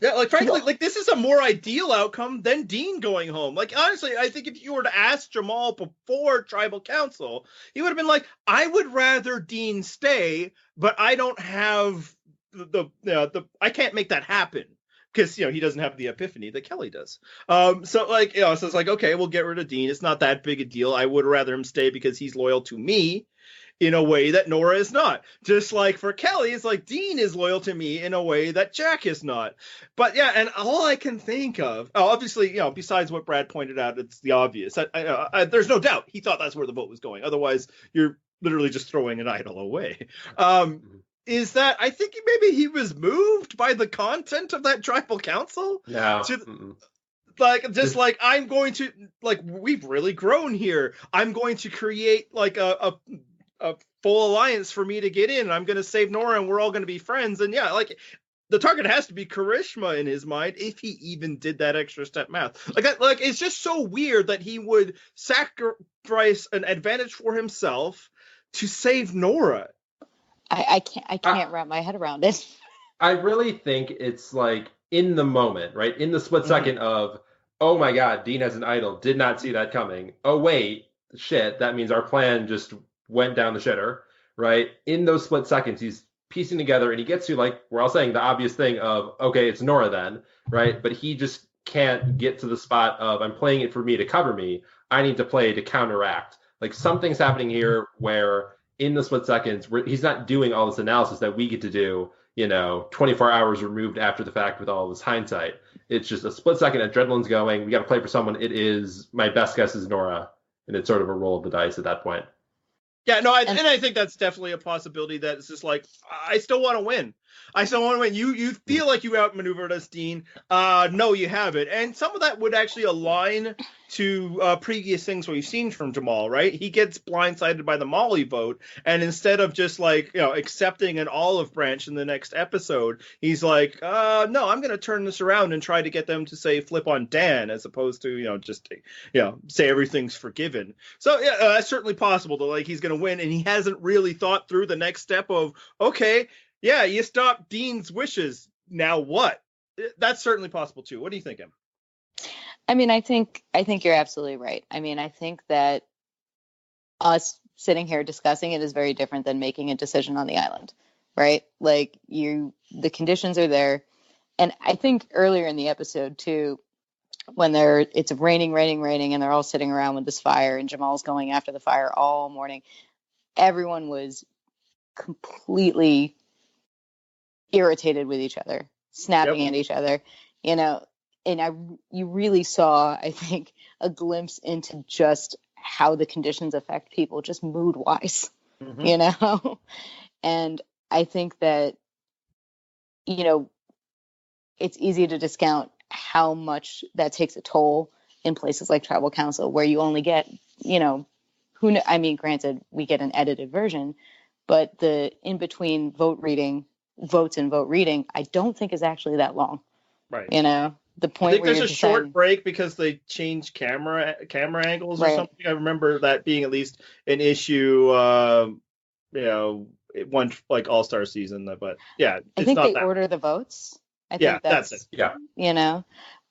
B: Yeah, like, frankly, like, this is a more ideal outcome than Dean going home. Like, honestly, I think if you were to ask Jamal before Tribal Council, he would have been like, I would rather Dean stay, but I don't have I can't make that happen. Because, he doesn't have the epiphany that Kellee does. So it's like, okay, we'll get rid of Dean. It's not that big a deal. I would rather him stay because he's loyal to me in a way that Noura is not. Just like for Kellee, it's like Dean is loyal to me in a way that Jack is not. But yeah, and all I can think of, obviously, besides what Brad pointed out, it's the obvious. There's no doubt he thought that's where the vote was going. Otherwise, you're literally just throwing an idol away. Is that I think maybe he was moved by the content of that tribal council?
C: No.
B: Like, just like, I'm going to, like, we've really grown here. I'm going to create like a full alliance for me to get in. I'm going to save Noura and we're all going to be friends. And yeah, like, the target has to be charisma in his mind if he even did that extra step math. Like it's just so weird that he would sacrifice an advantage for himself to save Noura.
D: I can't wrap my head around it.
C: I really think it's like in the moment, right? In the split second of, oh my God, Dean has an idol. Did not see that coming. Oh wait, shit. That means our plan just went down the shitter, right? In those split seconds, he's piecing together and he gets to, like we're all saying, the obvious thing of, okay, it's Noura then, right? But he just can't get to the spot of, I'm playing it for me to cover me. I need to play to counteract. Like something's happening here where in the split seconds, he's not doing all this analysis that we get to do, 24 hours removed after the fact with all this hindsight. It's just a split second, adrenaline's going. We got to play for someone. It is, my best guess is Noura. And it's sort of a roll of the dice at that point.
B: Yeah, no, and I think that's definitely a possibility that it's just like, I still want to win. You feel like you outmaneuvered us, Dean. No, you haven't. And some of that would actually align to previous things we've seen from Jamal, right? He gets blindsided by the Molly vote, and instead of just like, accepting an olive branch in the next episode, he's like, no, I'm going to turn this around and try to get them to say flip on Dan as opposed to, just, say everything's forgiven. So yeah, that's certainly possible that like he's going to win, and he hasn't really thought through the next step of, okay, yeah, you stopped Dean's wishes. Now what? That's certainly possible too. What do you think, Em?
D: I mean, I think you're absolutely right. I mean, I think that us sitting here discussing it is very different than making a decision on the island, right? Like the conditions are there. And I think earlier in the episode too, when it's raining, and they're all sitting around with this fire and Jamal's going after the fire all morning, everyone was completely irritated with each other, snapping at each other, and you really saw, I think, a glimpse into just how the conditions affect people, just mood wise, and I think that, it's easy to discount how much that takes a toll in places like Tribal Council, where you only get, granted, we get an edited version, but the in between votes and vote reading, I don't think is actually that long.
B: Right.
D: The point
B: I think
D: where
B: there's a short break because they changed camera angles or something. I remember that being at least an issue, one like All-Star season, but yeah,
D: I think they order the votes. I think
B: that's it. Yeah.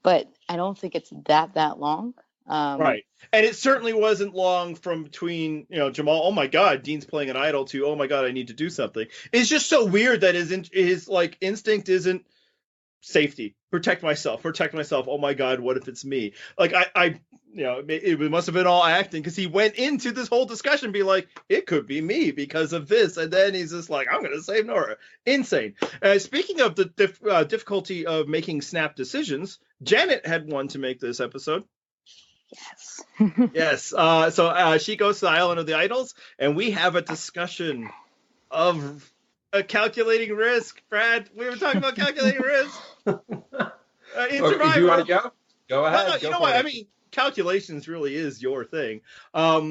D: But I don't think it's that long.
B: Right. And it certainly wasn't long from between, Jamal, oh my God, Dean's playing an idol, to, oh my God, I need to do something. It's just so weird that his like instinct isn't safety, protect myself. Oh my God, what if it's me? Like it must have been all acting, because he went into this whole discussion be like, it could be me because of this, and then he's just like, I'm gonna save Noura. Insane. Speaking of the difficulty of making snap decisions, Janet had one to make this episode.
D: Yes.
B: Yes. So she goes to the island of the idols, and we have a discussion of calculating risk. Brad, we were talking about calculating risk.
C: If you want to go, go ahead.
B: No, you know what? I mean, calculations really is your thing. But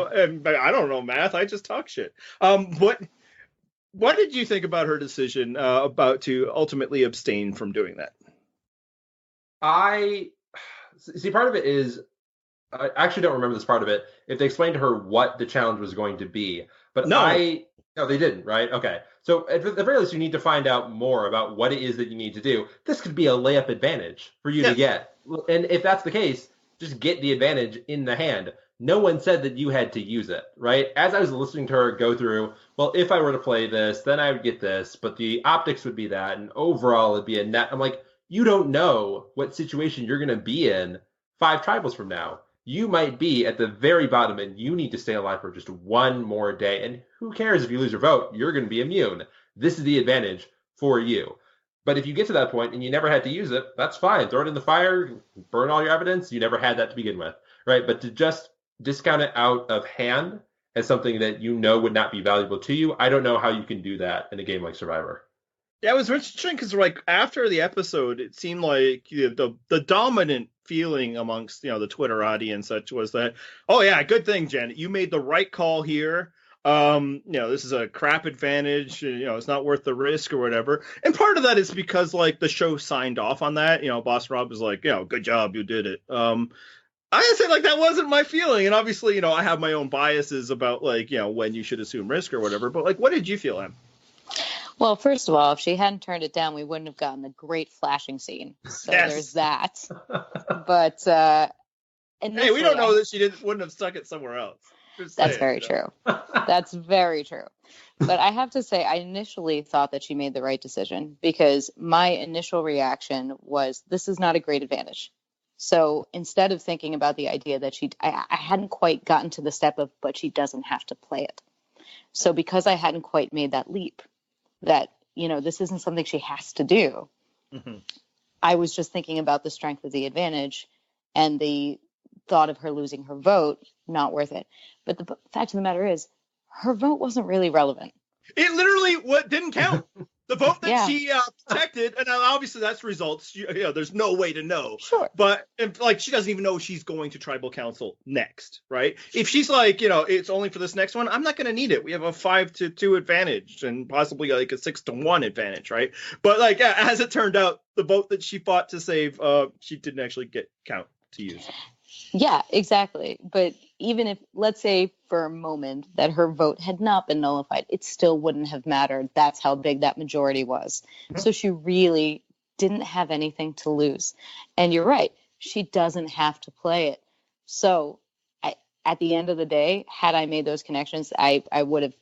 B: I don't know math. I just talk shit. What did you think about her decision about to ultimately abstain from doing that?
C: I see. Part of it is, I actually don't remember this part of it, if they explained to her what the challenge was going to be. But no, they didn't, right? Okay. So at the very least, you need to find out more about what it is that you need to do. This could be a layup advantage for you to get. And if that's the case, just get the advantage in the hand. No one said that you had to use it, right? As I was listening to her go through, well, if I were to play this, then I would get this, but the optics would be that, and overall it'd be a net. I'm like, you don't know what situation you're going to be in 5 tribals from now. You might be at the very bottom and you need to stay alive for just one more day. And who cares if you lose your vote? You're going to be immune. This is the advantage for you. But if you get to that point and you never had to use it, that's fine. Throw it in the fire, burn all your evidence. You never had that to begin with, right? But to just discount it out of hand as something that you know would not be valuable to you. I don't know how you can do that in a game like Survivor.
B: Yeah, it was interesting because like after the episode, it seemed like the dominant feeling amongst the Twitter audience such was that, oh yeah, good thing, Janet, you made the right call here. This is a crap advantage. It's not worth the risk or whatever. And part of that is because like the show signed off on that. Boss Rob was like, good job, you did it. I say like that wasn't my feeling, and obviously, I have my own biases about like when you should assume risk or whatever. But like, what did you feel, Em?
D: Well, first of all, if she hadn't turned it down, we wouldn't have gotten the great flashing scene. So
B: Yes.
D: there's that. But
B: Hey, we don't know that she wouldn't have stuck it somewhere else.
D: That's very true. That's very true. But I have to say, I initially thought that she made the right decision because my initial reaction was, this is not a great advantage. So instead of thinking about the idea that I hadn't quite gotten to the step of, but she doesn't have to play it. So because I hadn't quite made that leap, that, this isn't something she has to do. Mm-hmm. I was just thinking about the strength of the advantage and the thought of her losing her vote, not worth it. But the fact of the matter is, her vote wasn't really relevant.
B: It literally didn't count. The vote that she protected, and obviously that's results. There's no way to know.
D: Sure.
B: But she doesn't even know she's going to tribal council next, right? If she's like, it's only for this next one, I'm not going to need it. We have a 5-2 advantage and possibly like a 6-1 advantage, right? But like as it turned out, the vote that she fought to save, she didn't actually get count to use.
D: Yeah, exactly. But even if, let's say for a moment that her vote had not been nullified, it still wouldn't have mattered. That's how big that majority was. Mm-hmm. So she really didn't have anything to lose. And you're right, she doesn't have to play it. So at the end of the day, had I made those connections, I would have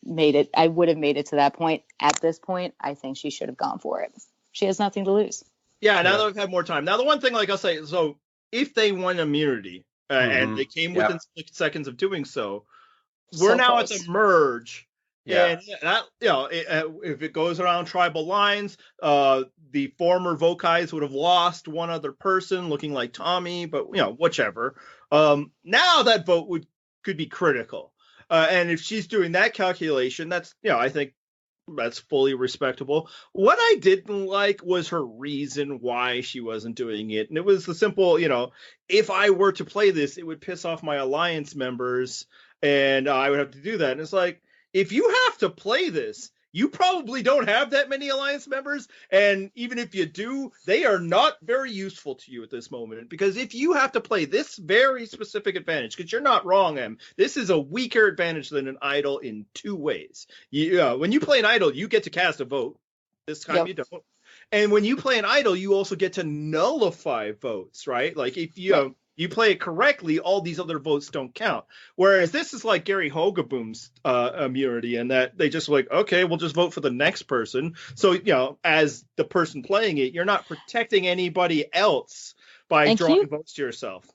D: made it. I would have made it to that point. At this point, I think she should have gone for it. She has nothing to lose.
B: Yeah, now that we've had more time. Now, the one thing, like I'll say, so if they won immunity and they came within seconds of doing so, we're now close at the merge. Yeah. And that, if it goes around tribal lines, the former Vokais would have lost one other person looking like Tommy, but whichever. Now that vote could be critical. And if she's doing that calculation, that's, I think that's fully respectable. What I didn't like was her reason why she wasn't doing it. And it was the simple, if I were to play this, it would piss off my alliance members and I would have to do that. And it's like, if you have to play this, you probably don't have that many alliance members. And even if you do, they are not very useful to you at this moment. Because if you have to play this very specific advantage, because you're not wrong, Em, this is a weaker advantage than an idol in two ways. When you play an idol, you get to cast a vote. This time you don't. And when you play an idol, you also get to nullify votes, right? Like if you play it correctly, all these other votes don't count. Whereas this is like Gary Hogaboom's immunity, and that they just like, okay, we'll just vote for the next person. So, as the person playing it, you're not protecting anybody else by drawing votes to yourself.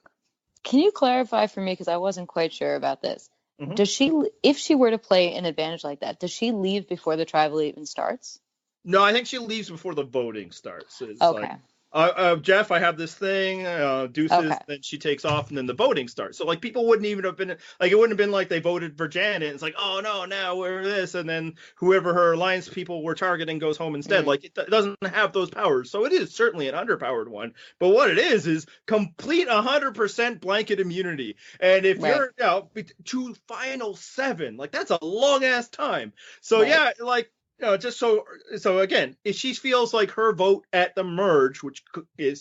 D: Can you clarify for me, because I wasn't quite sure about this. Mm-hmm. Does she, if she were to play an advantage like that, does she leave before the tribal even starts?
B: No, I think she leaves before the voting starts. It's
D: okay.
B: Jeff, I have this thing, deuces, then she takes off, and then the voting starts. So, like, people wouldn't even have been, like, it wouldn't have been like they voted for Janet. It's like, oh, no, now we're this, and then whoever her alliance people were targeting goes home instead. Mm-hmm. Like, it doesn't have those powers. So it is certainly an underpowered one. But what it is complete 100% blanket immunity. And if you're, to final 7, like, that's a long-ass time. So, just so again, if she feels like her vote at the merge, which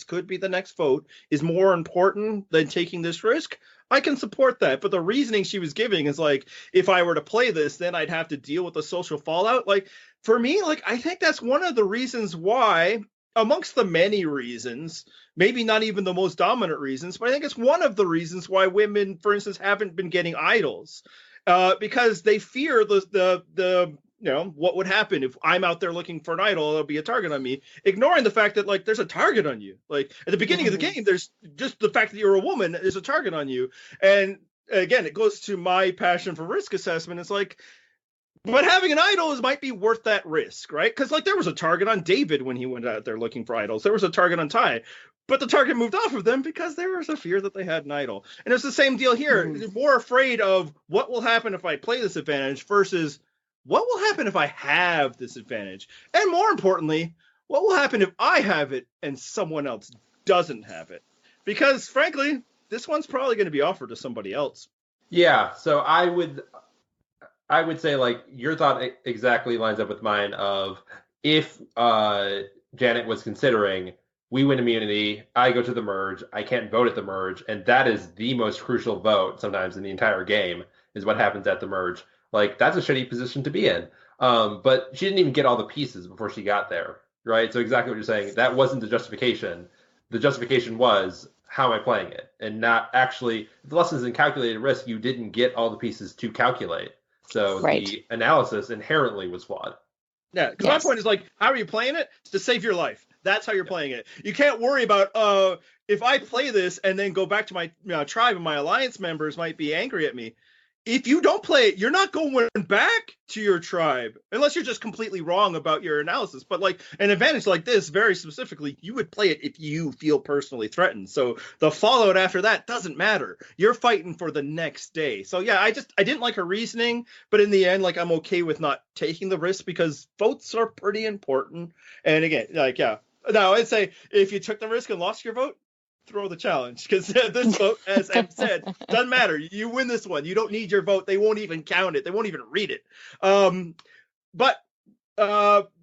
B: could be the next vote, is more important than taking this risk, I can support that. But the reasoning she was giving is like, if I were to play this, then I'd have to deal with the social fallout. Like, for me, like, I think that's one of the reasons why, amongst the many reasons, maybe not even the most dominant reasons, but I think it's one of the reasons why women, for instance, haven't been getting idols, because they fear the what would happen if I'm out there looking for an idol, there'll be a target on me, ignoring the fact that, like, there's a target on you. Like, at the beginning of the game, there's just the fact that you're a woman, there's a target on you. And again, it goes to my passion for risk assessment. It's like, But having an idol might be worth that risk, right? Because like there was a target on David when he went out there looking for idols. There was a target on Ty, but the target moved off of them because there was a fear that they had an idol. And it's the same deal here. They're more afraid of what will happen if I play this advantage versus what will happen if I have this advantage. And more importantly, what will happen if I have it and someone else doesn't have it? Because frankly, this one's probably going to be offered to somebody else.
C: Yeah, so I would say like your thought exactly lines up with mine of if Janet was considering we win immunity, I go to the merge, I can't vote at the merge, and that is the most crucial vote sometimes in the entire game is what happens at the merge. Like that's a shitty position to be in. But she didn't even get all the pieces before she got there, right? So exactly what you're saying, that wasn't the justification. The justification was how am I playing it, and not actually the lessons in calculated risk. You didn't get all the pieces to calculate. So the analysis inherently was flawed.
B: Yeah, because my point is like, how are you playing it? It's to save your life. That's how you're playing it. You can't worry about, if I play this and then go back to my tribe and my alliance members might be angry at me. If you don't play it, you're not going back to your tribe unless you're just completely wrong about your analysis. But like an advantage like this, very specifically, you would play it if you feel personally threatened. So the fallout after that doesn't matter. You're fighting for the next day. So yeah, I didn't like her reasoning, but in the end, like I'm okay with not taking the risk because votes are pretty important. And again, like, yeah, now I'd say if you took the risk and lost your vote, throw the challenge because this vote, as Em said, doesn't matter. You win this one. You don't need your vote. They won't even count it. They won't even read it. But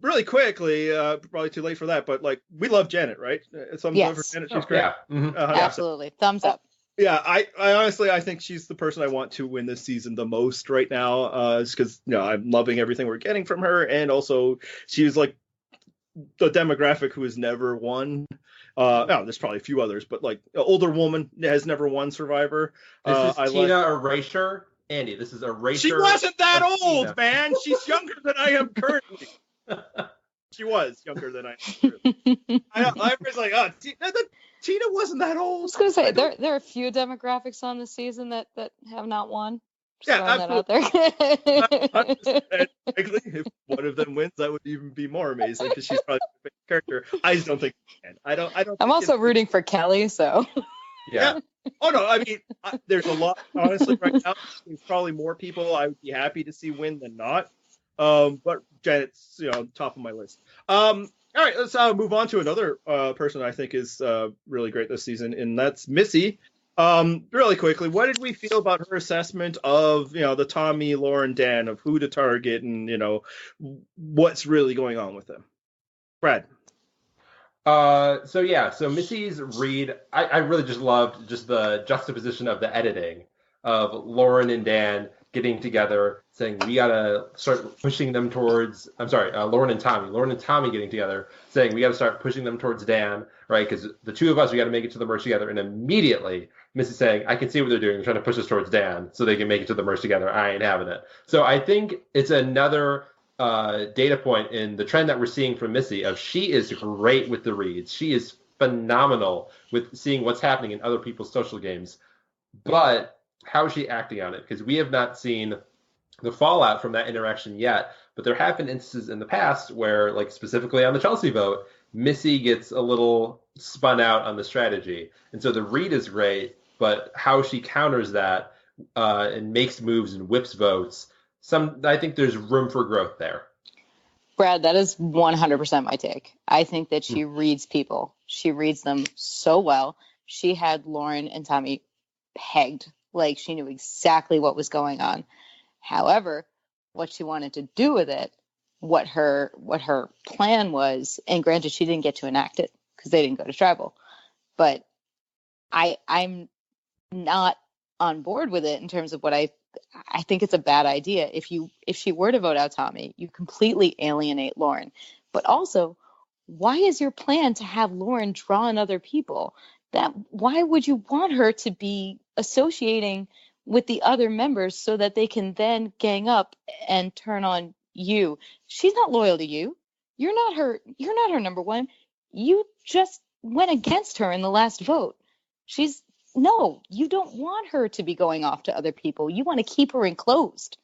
B: really quickly, probably too late for that. But like, we love Janet, right? Some love for Janet. She's great.
C: Yeah. Mm-hmm.
D: Absolutely. Thumbs up.
B: Yeah, I honestly, I think she's the person I want to win this season the most right now. Just because I'm loving everything we're getting from her, and also she's like the demographic who has never won. There's probably a few others, but like an older woman has never won Survivor.
C: This is Tina Erasure. Andy, this is Erasure.
B: She wasn't that old, Tina. Man. She's younger than I am currently. She was younger than I am currently. I was like, Tina wasn't that old.
D: I was going to say, there are a few demographics on the season that have not won.
B: Yeah, absolutely.
D: That out there.
B: If one of them wins, that would even be more amazing because she's probably my favorite character. I just don't think she can. I don't.
D: I'm also rooting for Kellee, so.
C: Yeah.
B: Oh no, I mean, there's a lot. Honestly, right now, there's probably more people I would be happy to see win than not. But Janet's top of my list. All right, let's move on to another person I think is really great this season, and that's Missy. Really quickly, what did we feel about her assessment of the Tommy, Lauren, Dan, of who to target and what's really going on with them? Brad.
C: So Missy's read, I really just loved just the juxtaposition of the editing of Lauren and Dan getting together, saying we gotta start pushing them towards. Lauren and Tommy getting together, saying we gotta start pushing them towards Dan, right? Because the two of us, we gotta make it to the merge together. And immediately, Missy saying, I can see what they're doing. They're trying to push us towards Dan so they can make it to the merge together. I ain't having it. So I think it's another data point in the trend that we're seeing from Missy of she is great with the reads. She is phenomenal with seeing what's happening in other people's social games. But how is she acting on it? Because we have not seen the fallout from that interaction yet. But there have been instances in the past where, like specifically on the Chelsea vote, Missy gets a little spun out on the strategy. And so the read is great, but how she counters that and makes moves and whips votes, I think there's room for growth there.
D: Brad, that is 100% my take. I think that she reads people. She reads them so well. She had Lauren and Tommy pegged. Like she knew exactly what was going on. However, what she wanted to do with it, what her plan was, and granted she didn't get to enact it because they didn't go to tribal, but I'm not on board with it in terms of what I think it's a bad idea. If she were to vote out Tommy, you completely alienate Lauren. But also, why is your plan to have Lauren draw in other people? Why would you want her to be associating with the other members so that they can then gang up and turn on you? She's not loyal to you. You're not her number one. You just went against her in the last vote. No, you don't want her to be going off to other people. You want to keep her enclosed.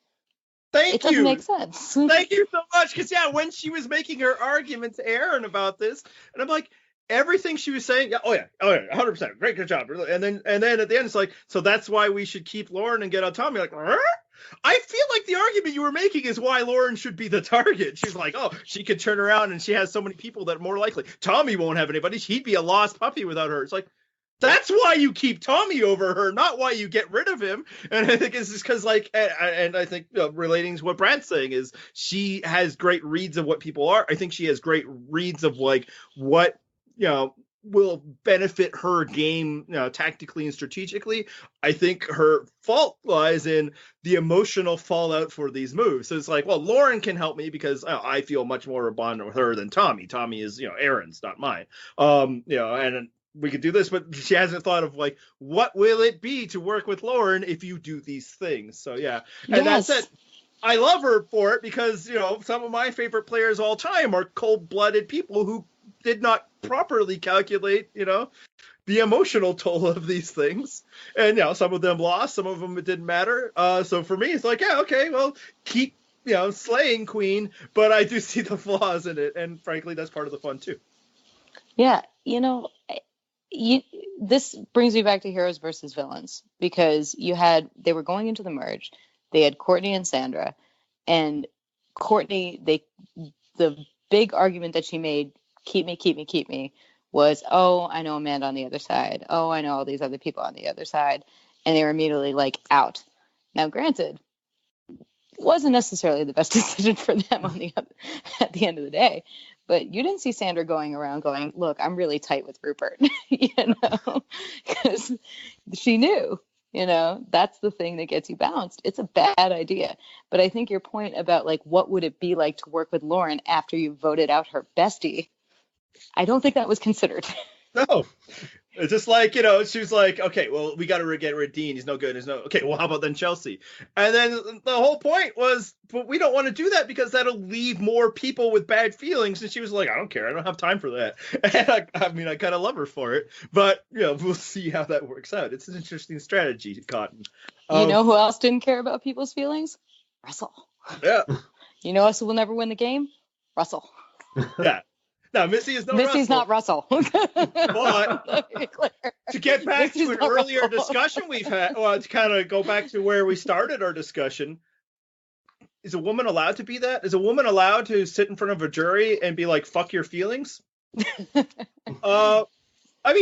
D: It doesn't make sense.
B: Thank you so much. Because, when she was making her argument to Aaron about this, and I'm like, everything she was saying, 100%, great, good job. And then at the end, it's like, so that's why we should keep Lauren and get out Tommy. Like, I feel like the argument you were making is why Lauren should be the target. She's like, oh, she could turn around and she has so many people that are more likely. Tommy won't have anybody. He'd be a lost puppy without her. It's like, that's why you keep Tommy over her, not why you get rid of him. And I think it's just because, and I think relating to what Brad's saying is she has great reads of what people are. I think she has great reads of what, will benefit her game tactically and strategically. I think her fault lies in the emotional fallout for these moves. So it's like, well, Lauren can help me because I feel much more a bond with her than Tommy. Tommy is, Aaron's, not mine. And we could do this, but she hasn't thought of what will it be to work with Lauren if you do these things. So yeah, and that's it. I love her for it because some of my favorite players all time are cold-blooded people who did not properly calculate the emotional toll of these things, and some of them lost, some of them it didn't matter. So for me, it's like, okay, well, keep slaying Queen, but I do see the flaws in it, and frankly, that's part of the fun too.
D: Yeah, this brings me back to heroes versus villains, because they were going into the merge. They had Courtney and Sandra, and Courtney, the big argument that she made, keep me, was, oh, I know Amanda on the other side. Oh, I know all these other people on the other side. And they were immediately out. Now, granted, wasn't necessarily the best decision for them at the end of the day. But you didn't see Sandra going around going, look, I'm really tight with Rupert, because she knew, that's the thing that gets you bounced. It's a bad idea. But I think your point about what would it be like to work with Lauren after you voted out her bestie, I don't think that was considered.
B: No. It's just she was like, okay, well, we got to get rid of Dean. He's no good. Okay, well, how about then Chelsea? And then the whole point was, but we don't want to do that because that'll leave more people with bad feelings. And she was like, I don't care. I don't have time for that. And I kind of love her for it. But, we'll see how that works out. It's an interesting strategy, Cotton.
D: You know who else didn't care about people's feelings? Russell.
B: Yeah.
D: You know us who will never win the game? Russell.
B: Yeah. Now, Missy's
D: not Russell.
B: But to get back to an earlier discussion we've had, to kind of go back to where we started our discussion, is a woman allowed to be that? Is a woman allowed to sit in front of a jury and be like, fuck your feelings?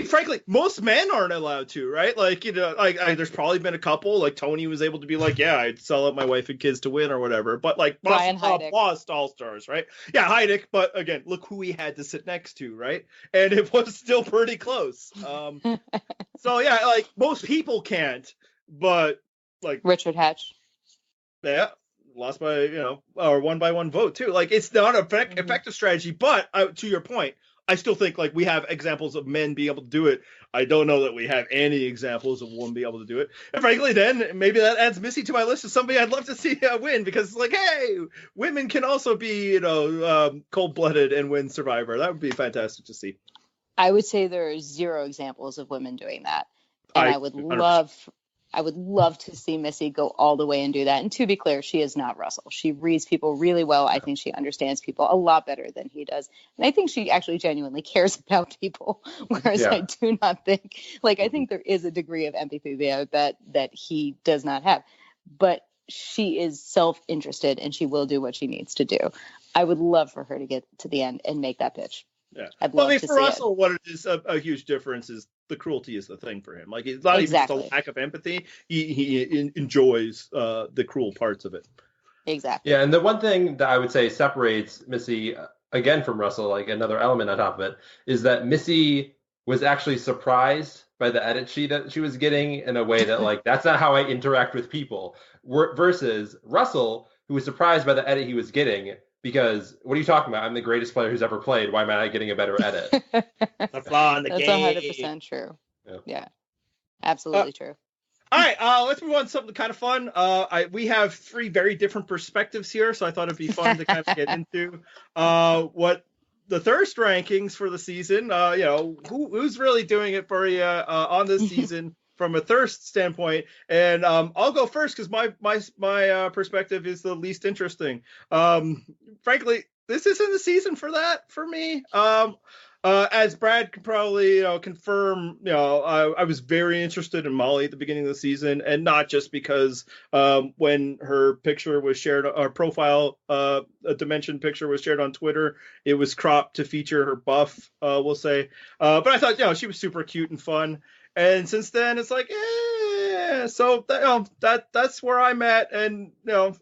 B: Frankly, most men aren't allowed to, right? There's probably been a couple, Tony was able to be like, yeah, I'd sell out my wife and kids to win or whatever. But lost all-stars, right? Yeah, Heidick, but again, look who he had to sit next to, right? And it was still pretty close. So yeah, most people can't, but
D: Richard Hatch.
B: Yeah, lost by, or 1-by-1 vote too. It's not an effective strategy, but to your point, I still think we have examples of men being able to do it. I don't know that we have any examples of women being able to do it. And frankly, then maybe that adds Missy to my list of somebody I'd love to see win, because hey, women can also be, cold-blooded and win Survivor. That would be fantastic to see.
D: I would say there are 0 examples of women doing that. And I would 100%. I would love to see Missy go all the way and do that. And to be clear, she is not Russell. She reads people really well. I think she understands people a lot better than he does. And I think she actually genuinely cares about people, whereas I do not think, I think there is a degree of empathy there that he does not have. But she is self-interested and she will do what she needs to do. I would love for her to get to the end and make that pitch.
B: Yeah. For Russell, what it is a huge difference is the cruelty is the thing for him. It's not even just a lack of empathy. He enjoys the cruel parts of it.
D: Exactly.
C: Yeah, and the one thing that I would say separates Missy again from Russell, another element on top of it, is that Missy was actually surprised by the edit sheet that she was getting in a way that that's not how I interact with people. Versus Russell, who was surprised by the edit he was getting. Because what are you talking about? I'm the greatest player who's ever played. Why am I not getting a better edit?
B: That's 100%
D: true. Yeah. Absolutely true.
B: All right, let's move on to something kind of fun. We have 3 very different perspectives here, so I thought it'd be fun to kind of get into what the thirst rankings for the season. Who's really doing it for you on this season? from a thirst standpoint, and I'll go first because my perspective is the least interesting. Frankly, this isn't the season for that for me. As Brad could probably confirm, I was very interested in Molly at the beginning of the season, and not just because when her picture was shared, our profile, a Dimension picture was shared on Twitter, it was cropped to feature her buff, we'll say. But I thought, she was super cute and fun. And since then, it's like, so that's where I'm at. And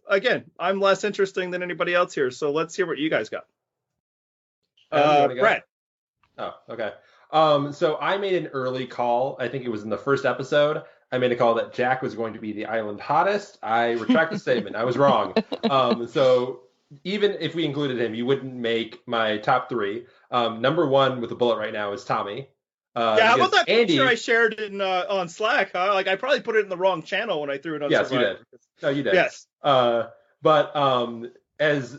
B: again, I'm less interesting than anybody else here. So let's hear what you guys got. Brad.
C: Oh, okay. So I made an early call. I think it was in the first episode. I made a call that Jack was going to be the island hottest. I retract the statement. I was wrong. So even if we included him, you wouldn't make my top three. Number one with a bullet right now is Tommy.
B: How about that picture I shared in on Slack? Huh? Like I probably put it in the wrong channel when I threw it on.
C: Yes,
B: Survivor.
C: You did. No, you did.
B: Yes.
C: But as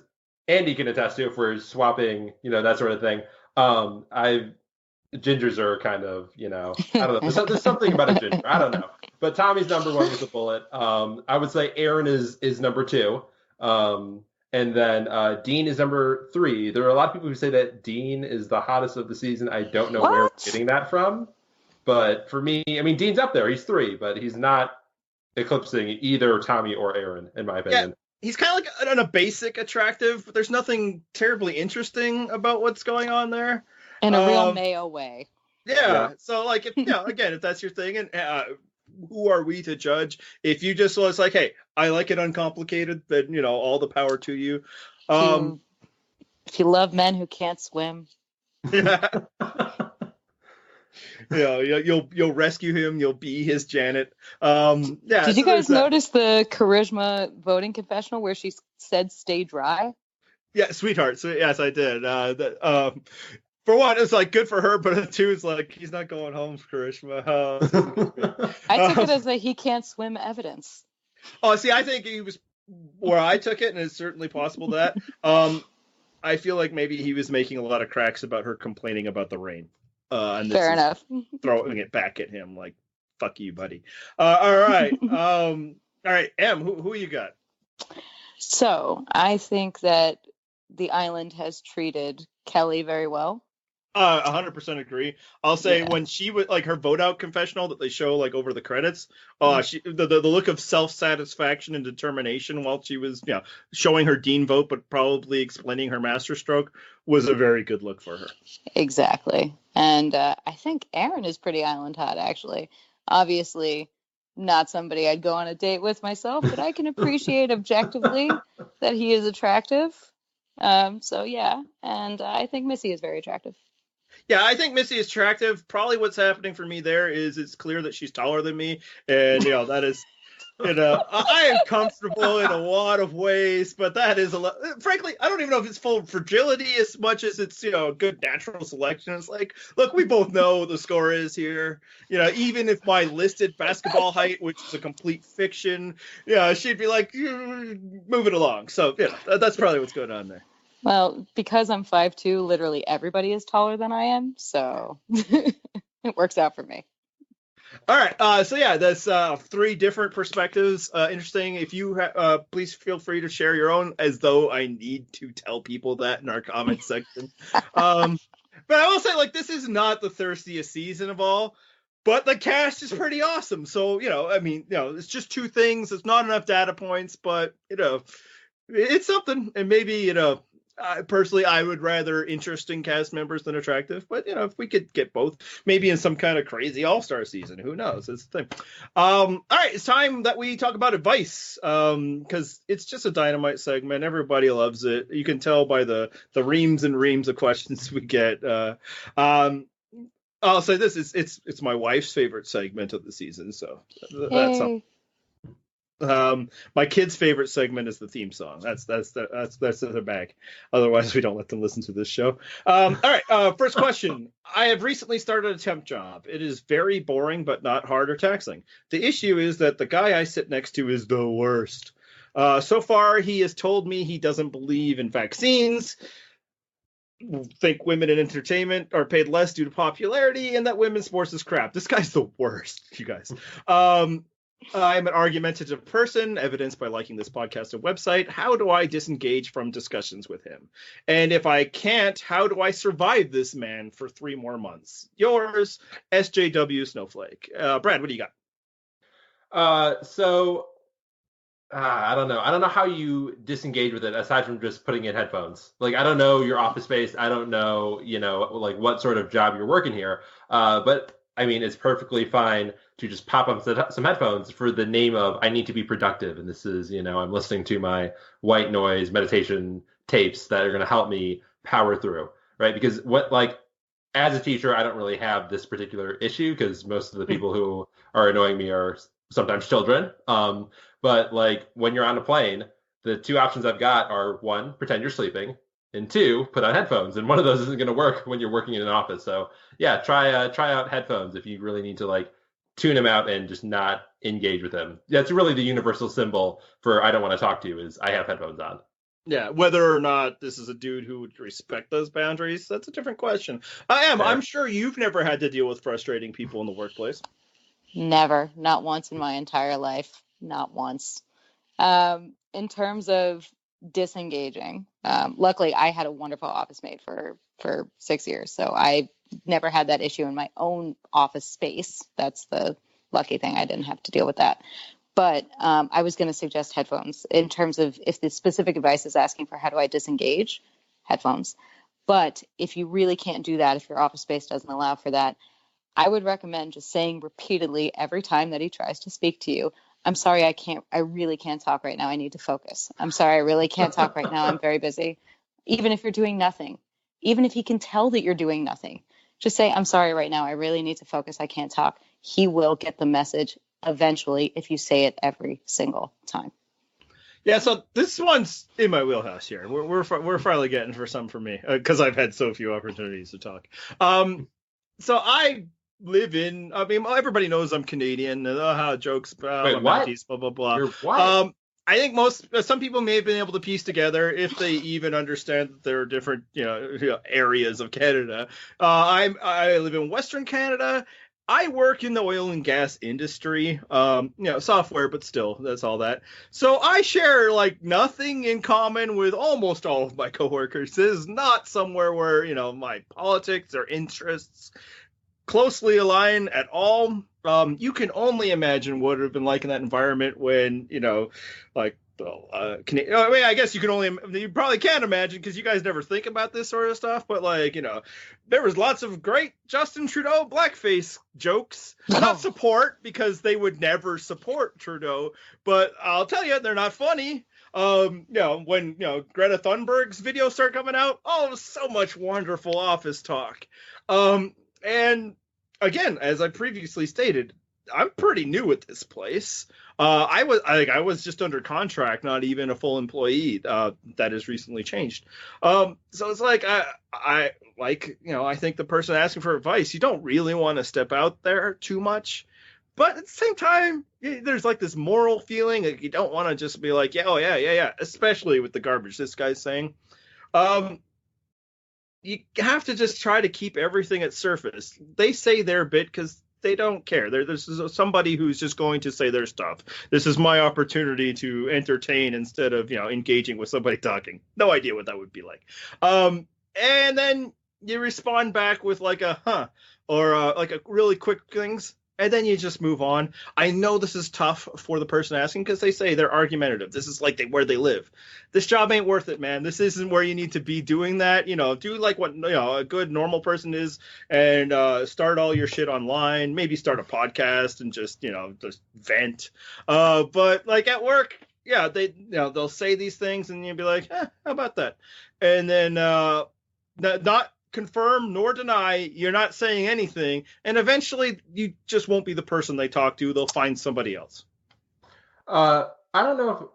C: Andy can attest to, if we're swapping, that sort of thing. Gingers are kind of, I don't know. There's something about a ginger. I don't know. But Tommy's number one with a bullet. I would say Aaron is number two. And then Dean is number three. There are a lot of people who say that Dean is the hottest of the season. I don't know where we're getting that from. But for me, Dean's up there. He's three, but he's not eclipsing either Tommy or Aaron, in my opinion.
B: Yeah. He's kind of like on a basic attractive, but there's nothing terribly interesting about what's going on there.
D: In a real Mayo way.
B: Yeah. So like, again, if that's your thing, and who are we to judge? If you just was like, hey, I like it uncomplicated, then all the power to you.
D: If you love men who can't swim.
B: Yeah. You'll rescue him. You'll be his Janet.
D: Did you guys notice the charisma voting confessional where she said "stay dry"?
B: Yeah, sweetheart. So yes, I did. For one, it's like good for her, but two, it's like he's not going home, charisma.
D: I took it as a he can't swim evidence.
B: Oh, see, I think he was where I took it, and it's certainly possible that. I feel like maybe he was making a lot of cracks about her complaining about the rain. And
D: fair enough.
B: Throwing it back at him like, fuck you, buddy. All right. All right, Em, who you got?
D: So I think that the island has treated Kellee very well.
B: 100% agree. I'll say when she was like her vote out confessional that they show like over the credits, the look of self-satisfaction and determination while she was showing her Dean vote, but probably explaining her masterstroke was a very good look for her.
D: Exactly. And I think Aaron is pretty island hot, actually. Obviously, not somebody I'd go on a date with myself, but I can appreciate objectively that he is attractive. So yeah, and I think Missy is very attractive.
B: Yeah, I think Missy is attractive. Probably what's happening for me there is it's clear that she's taller than me, and that is, I am comfortable in a lot of ways, but that is a lot. Frankly, I don't even know if it's full of fragility as much as it's good natural selection. It's like, look, we both know what the score is here. Even if my listed basketball height, which is a complete fiction, she'd be like, move it along. So that's probably what's going on there.
D: Well, because I'm 5'2", literally everybody is taller than I am, so it works out for me.
B: All right, that's three different perspectives. Interesting. If you please feel free to share your own, as though I need to tell people that in our comment section. But I will say, like, this is not the thirstiest season of all, but the cast is pretty awesome. So, it's just two things. It's not enough data points, but, it's something. And maybe, personally, I would rather interesting cast members than attractive. But, if we could get both, maybe in some kind of crazy all-star season, who knows? It's the thing. All right, it's time that we talk about advice, because it's just a dynamite segment. Everybody loves it. You can tell by the reams and reams of questions we get. I'll say this: it's my wife's favorite segment of the season. So that's something. My kid's favorite segment is the theme song. That's their bag. Otherwise, we don't let them listen to this show. All right. First question. I have recently started a temp job. It is very boring, but not hard or taxing. The issue is that the guy I sit next to is the worst. So far, he has told me he doesn't believe in vaccines. think women in entertainment are paid less due to popularity and that women's sports is crap. This guy's the worst, you guys. I'm an argumentative person, evidenced by liking this podcast and website. How do I disengage from discussions with him? And if I can't, how do I survive this man for 3 more months? Yours, SJW Snowflake. Brad, what do you got?
C: I don't know. I don't know how you disengage with it aside from just putting in headphones. Like, I don't know your office space. I don't know, like what sort of job you're working here. But I mean, it's perfectly fine to just pop up some headphones for the name of I need to be productive. And this is, I'm listening to my white noise meditation tapes that are going to help me power through, right? Because as a teacher, I don't really have this particular issue because most of the people who are annoying me are sometimes children. But like when you're on a plane, the 2 options I've got are 1, pretend you're sleeping, and 2, put on headphones. And one of those isn't going to work when you're working in an office. So yeah, try out headphones if you really need to like tune him out and just not engage with him. That's really the universal symbol for I don't want to talk to you is I have headphones on.
B: Yeah, whether or not this is a dude who would respect those boundaries, that's a different question. I'm sure you've never had to deal with frustrating people in the workplace.
D: Never, not once in my entire life, not once. In terms of disengaging, luckily I had a wonderful office mate for 6 years, so I never had that issue in my own office space. That's the lucky thing. I didn't have to deal with that. But I was going to suggest headphones in terms of if the specific advice is asking for how do I disengage, headphones. But if you really can't do that, if your office space doesn't allow for that, I would recommend just saying repeatedly every time that he tries to speak to you, I'm sorry, I really can't talk right now. I need to focus. I'm sorry, I really can't talk right now. I'm very busy. Even if you're doing nothing, even if he can tell that you're doing nothing, just say, I'm sorry right now. I really need to focus. I can't talk. He will get the message eventually if you say it every single time.
B: Yeah, so this one's in my wheelhouse here. We're finally getting for some for me because I've had so few opportunities to talk. So I live in. I mean, everybody knows I'm Canadian. How jokes about
C: Wait, what?
B: Blah blah blah.
C: You're what?
B: I think some people may have been able to piece together if they even understand that there are different areas of Canada. I live in Western Canada. I work in the oil and gas industry, software, but still, that's all that. So I share like nothing in common with almost all of my coworkers. This is not somewhere where, my politics or interests closely align at all. You can only imagine what it would have been like in that environment when, I guess you probably can't imagine because you guys never think about this sort of stuff. But there was lots of great Justin Trudeau blackface jokes, not support because they would never support Trudeau. But I'll tell you, they're not funny. When Greta Thunberg's videos start coming out, so much wonderful office talk. And again, as I previously stated, I'm pretty new at this place. I was just under contract, not even a full employee. That has recently changed. So it's like I think the person asking for advice, you don't really want to step out there too much, but at the same time, there's like this moral feeling like you don't want to just be like, yeah, especially with the garbage this guy's saying. You have to just try to keep everything at surface. They say their bit because they don't care. This is somebody who's just going to say their stuff. This is my opportunity to entertain instead of, engaging with somebody talking. No idea what that would be like. And then you respond back with like a huh or like a really quick things. And then you just move on. I know this is tough for the person asking because they say they're argumentative. This is like where they live. This job ain't worth it, man. This isn't where you need to be doing that. Do like what a good normal person is and start all your shit online. Maybe start a podcast and just vent. But like at work, yeah, they'll say these things and you'll be like, how about that? And then not confirm nor deny, you're not saying anything, and eventually you just won't be the person they talk to. They'll find somebody else.
C: I don't know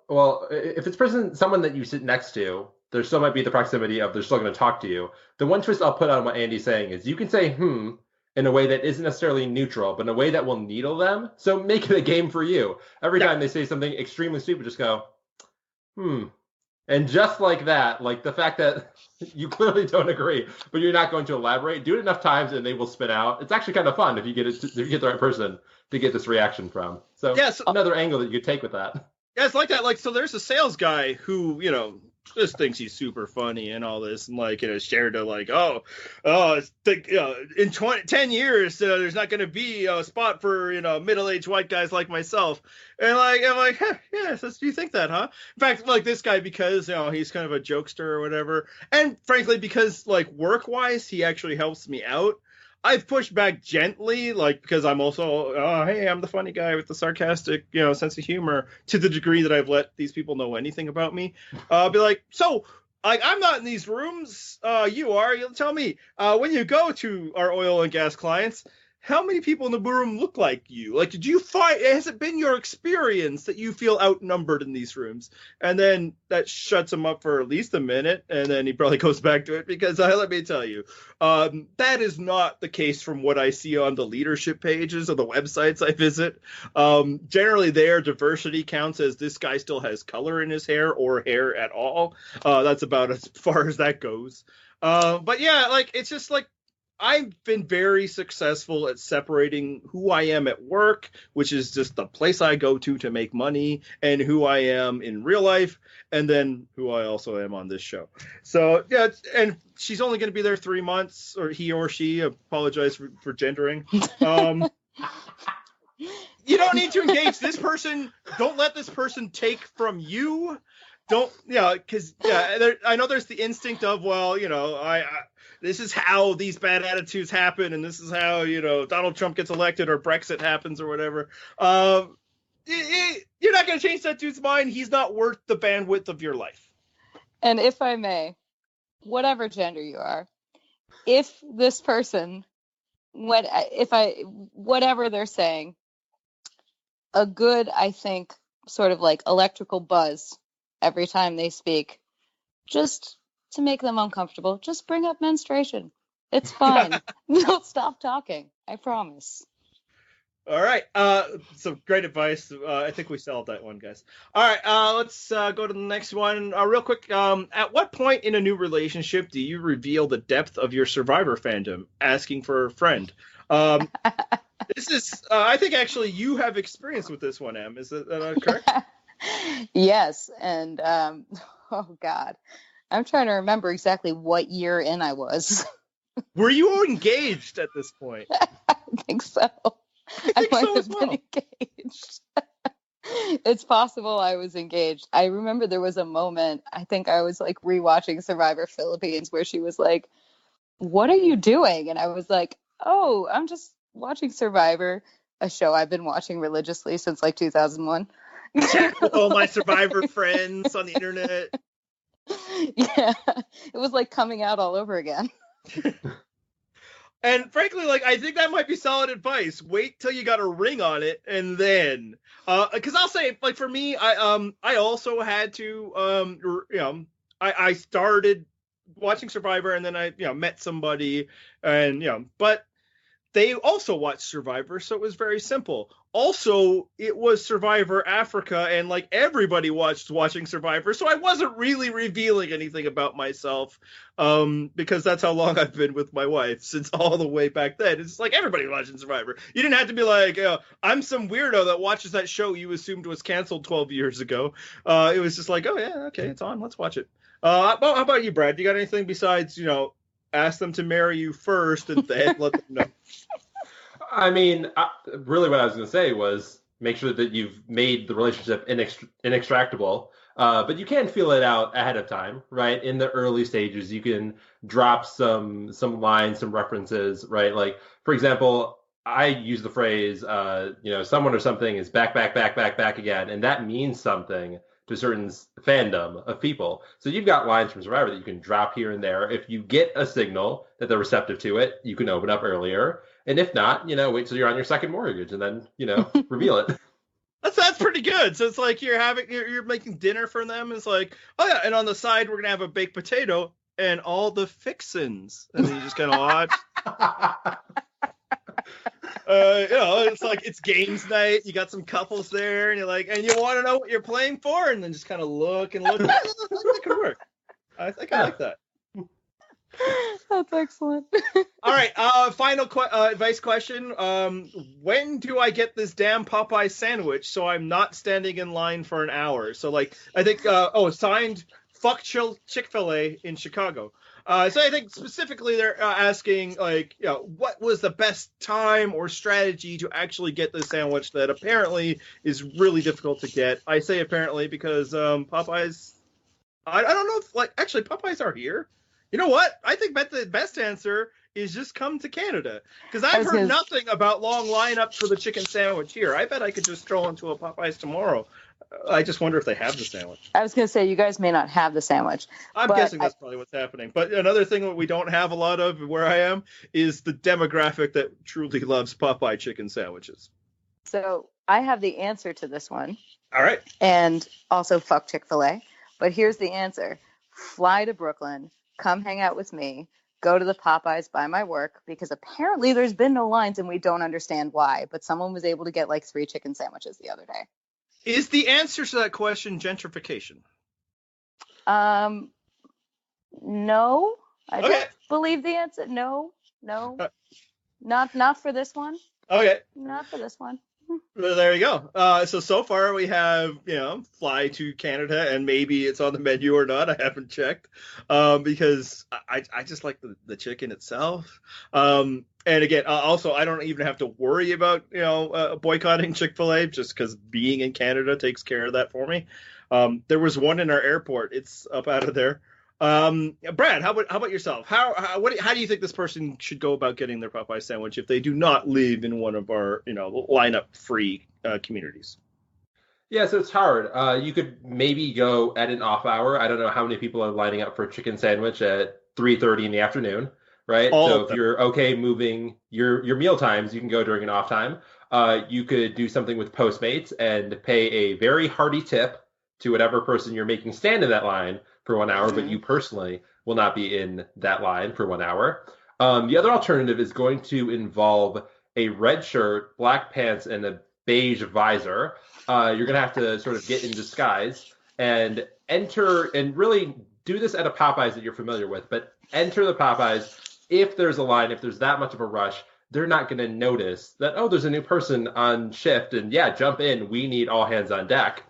C: if it's someone that you sit next to, there still might be the proximity of they're still going to talk to you. The one twist I'll put on what Andy's saying is you can say in a way that isn't necessarily neutral, but in a way that will needle them. So make it a game for you. Every time they say something extremely stupid, just go, And just like that, like the fact that you clearly don't agree, but you're not going to elaborate, do it enough times and they will spin out. It's actually kind of fun if you if you get the right person to get this reaction from. So
B: Yeah,
C: another angle that you could take with that.
B: Yeah, it's like that. Like, so there's a sales guy who, just thinks he's super funny and all this, and like, shared to like, in 10 years, there's not going to be a spot for, middle-aged white guys like myself. And like, I'm like, yeah, you think that, huh? In fact, like this guy, because, he's kind of a jokester or whatever. And frankly, because like work-wise, he actually helps me out. I've pushed back gently, like, because I'm also, hey, I'm the funny guy with the sarcastic, sense of humor, to the degree that I've let these people know anything about me. I'll be like, so, like, I'm not in these rooms. You are. You'll tell me. When you go to our oil and gas clients, how many people in the room look like you? Like, has it been your experience that you feel outnumbered in these rooms? And then that shuts him up for at least a minute, and then he probably goes back to it because let me tell you, that is not the case from what I see on the leadership pages of the websites I visit. Generally, their diversity counts as this guy still has color in his hair or hair at all. That's about as far as that goes. But yeah, like, it's just like, I've been very successful at separating who I am at work, which is just the place I go to make money, and who I am in real life, and then who I also am on this show. So, yeah, and she's only going to be there 3 months, or he or she. Apologize for gendering. You don't need to engage this person. Don't let this person take from you. Because I know there's the instinct of, well, this is how these bad attitudes happen, and this is how, Donald Trump gets elected or Brexit happens or whatever. You're not going to change that dude's mind. He's not worth the bandwidth of your life.
D: And if I may, whatever gender you are, if this person, whatever they're saying, a good, I think, sort of like electrical buzz every time they speak, just to make them uncomfortable, just bring up menstruation. It's fine. They'll stop talking. I promise.
B: All right. Some great advice. I think we solved that one, guys. All right. Let's go to the next one. Real quick. At what point in a new relationship do you reveal the depth of your Survivor fandom? Asking for a friend. This is, I think, actually, you have experience with this one, Em. Is that correct?
D: Yes. And, oh, God. I'm trying to remember exactly what year in I was.
B: Were you engaged at this point?
D: I think so. I might have been engaged. It's possible I was engaged. I remember there was a moment, I think I was like rewatching Survivor Philippines, where she was like, "What are you doing?" And I was like, "Oh, I'm just watching Survivor, a show I've been watching religiously since like 2001.
B: Chat with all my Survivor friends on the internet.
D: Yeah, it was like coming out all over again.
B: And frankly, like, I think that might be solid advice. Wait till you got a ring on it, and then, because I'll say, like, for me, I also had to, I started watching Survivor, and then I, met somebody, and, but they also watched Survivor, so it was very simple. Also, it was Survivor Africa, and like everybody watching Survivor, so I wasn't really revealing anything about myself, because that's how long I've been with my wife, since all the way back then. It's like everybody watching Survivor. You didn't have to be like, I'm some weirdo that watches that show you assumed was canceled 12 years ago. It was just like, oh yeah, okay, it's on, let's watch it. How about you, Brad? You got anything besides, ask them to marry you first and then let them know?
C: I mean, really what I was going to say was make sure that you've made the relationship inextractable, but you can feel it out ahead of time, right? In the early stages, you can drop some lines, some references, right? Like, for example, I use the phrase, someone or something is back again, and that means something to a certain fandom of people. So you've got lines from Survivor that you can drop here and there. If you get a signal that they're receptive to it, you can open up earlier. And if not, wait till you're on your second mortgage and then, reveal it.
B: That's pretty good. So it's like you're making dinner for them. It's like, oh yeah, and on the side we're gonna have a baked potato and all the fixins, and then you just kind of watch. It's like it's games night. You got some couples there, and you're like, and you want to know what you're playing for, and then just kind of look and look. That could work. I think I like that.
D: That's excellent.
B: All right. Final advice question. When do I get this damn Popeye sandwich so I'm not standing in line for an hour? So like, I think. Signed. Fuck Chick-fil-A in Chicago. So I think specifically they're asking, like, what was the best time or strategy to actually get this sandwich that apparently is really difficult to get. I say apparently because Popeyes, I don't know if, like, actually Popeyes are here. You know what? I think the best answer is just come to Canada. Because I've heard nothing about long lineups for the chicken sandwich here. I bet I could just stroll into a Popeyes tomorrow. I just wonder if they have the sandwich.
D: I was going to say, you guys may not have the sandwich.
B: I'm guessing that's probably what's happening. But another thing that we don't have a lot of where I am is the demographic that truly loves Popeye chicken sandwiches.
D: So I have the answer to this one.
B: All right.
D: And also fuck Chick-fil-A. But here's the answer. Fly to Brooklyn. Come hang out with me. Go to the Popeyes by my work, because apparently there's been no lines and we don't understand why. But someone was able to get like 3 chicken sandwiches the other day.
B: Is the answer to that question gentrification?
D: No. I don't believe the answer. No. Not for this one.
B: Okay.
D: Not for this one.
B: Well, there you go. So far we have, fly to Canada, and maybe it's on the menu or not. I haven't checked because I just like the chicken itself. And again, also, I don't even have to worry about, boycotting Chick-fil-A just because being in Canada takes care of that for me. There was one in our airport. It's up out of there. Brad, how about yourself? How do you think this person should go about getting their Popeye sandwich if they do not live in one of our, lineup free communities?
C: Yeah, so it's hard. You could maybe go at an off hour. I don't know how many people are lining up for a chicken sandwich at 3:30 in the afternoon, right? So if you're okay moving your meal times, you can go during an off time. You could do something with Postmates and pay a very hearty tip to whatever person you're making stand in that line for 1 hour, but you personally will not be in that line for 1 hour. The other alternative is going to involve a red shirt, black pants, and a beige visor. You're going to have to sort of get in disguise and enter and really do this at a Popeyes that you're familiar with, but enter the Popeyes. If there's a line, if there's that much of a rush, they're not going to notice that, there's a new person on shift, and jump in. We need all hands on deck.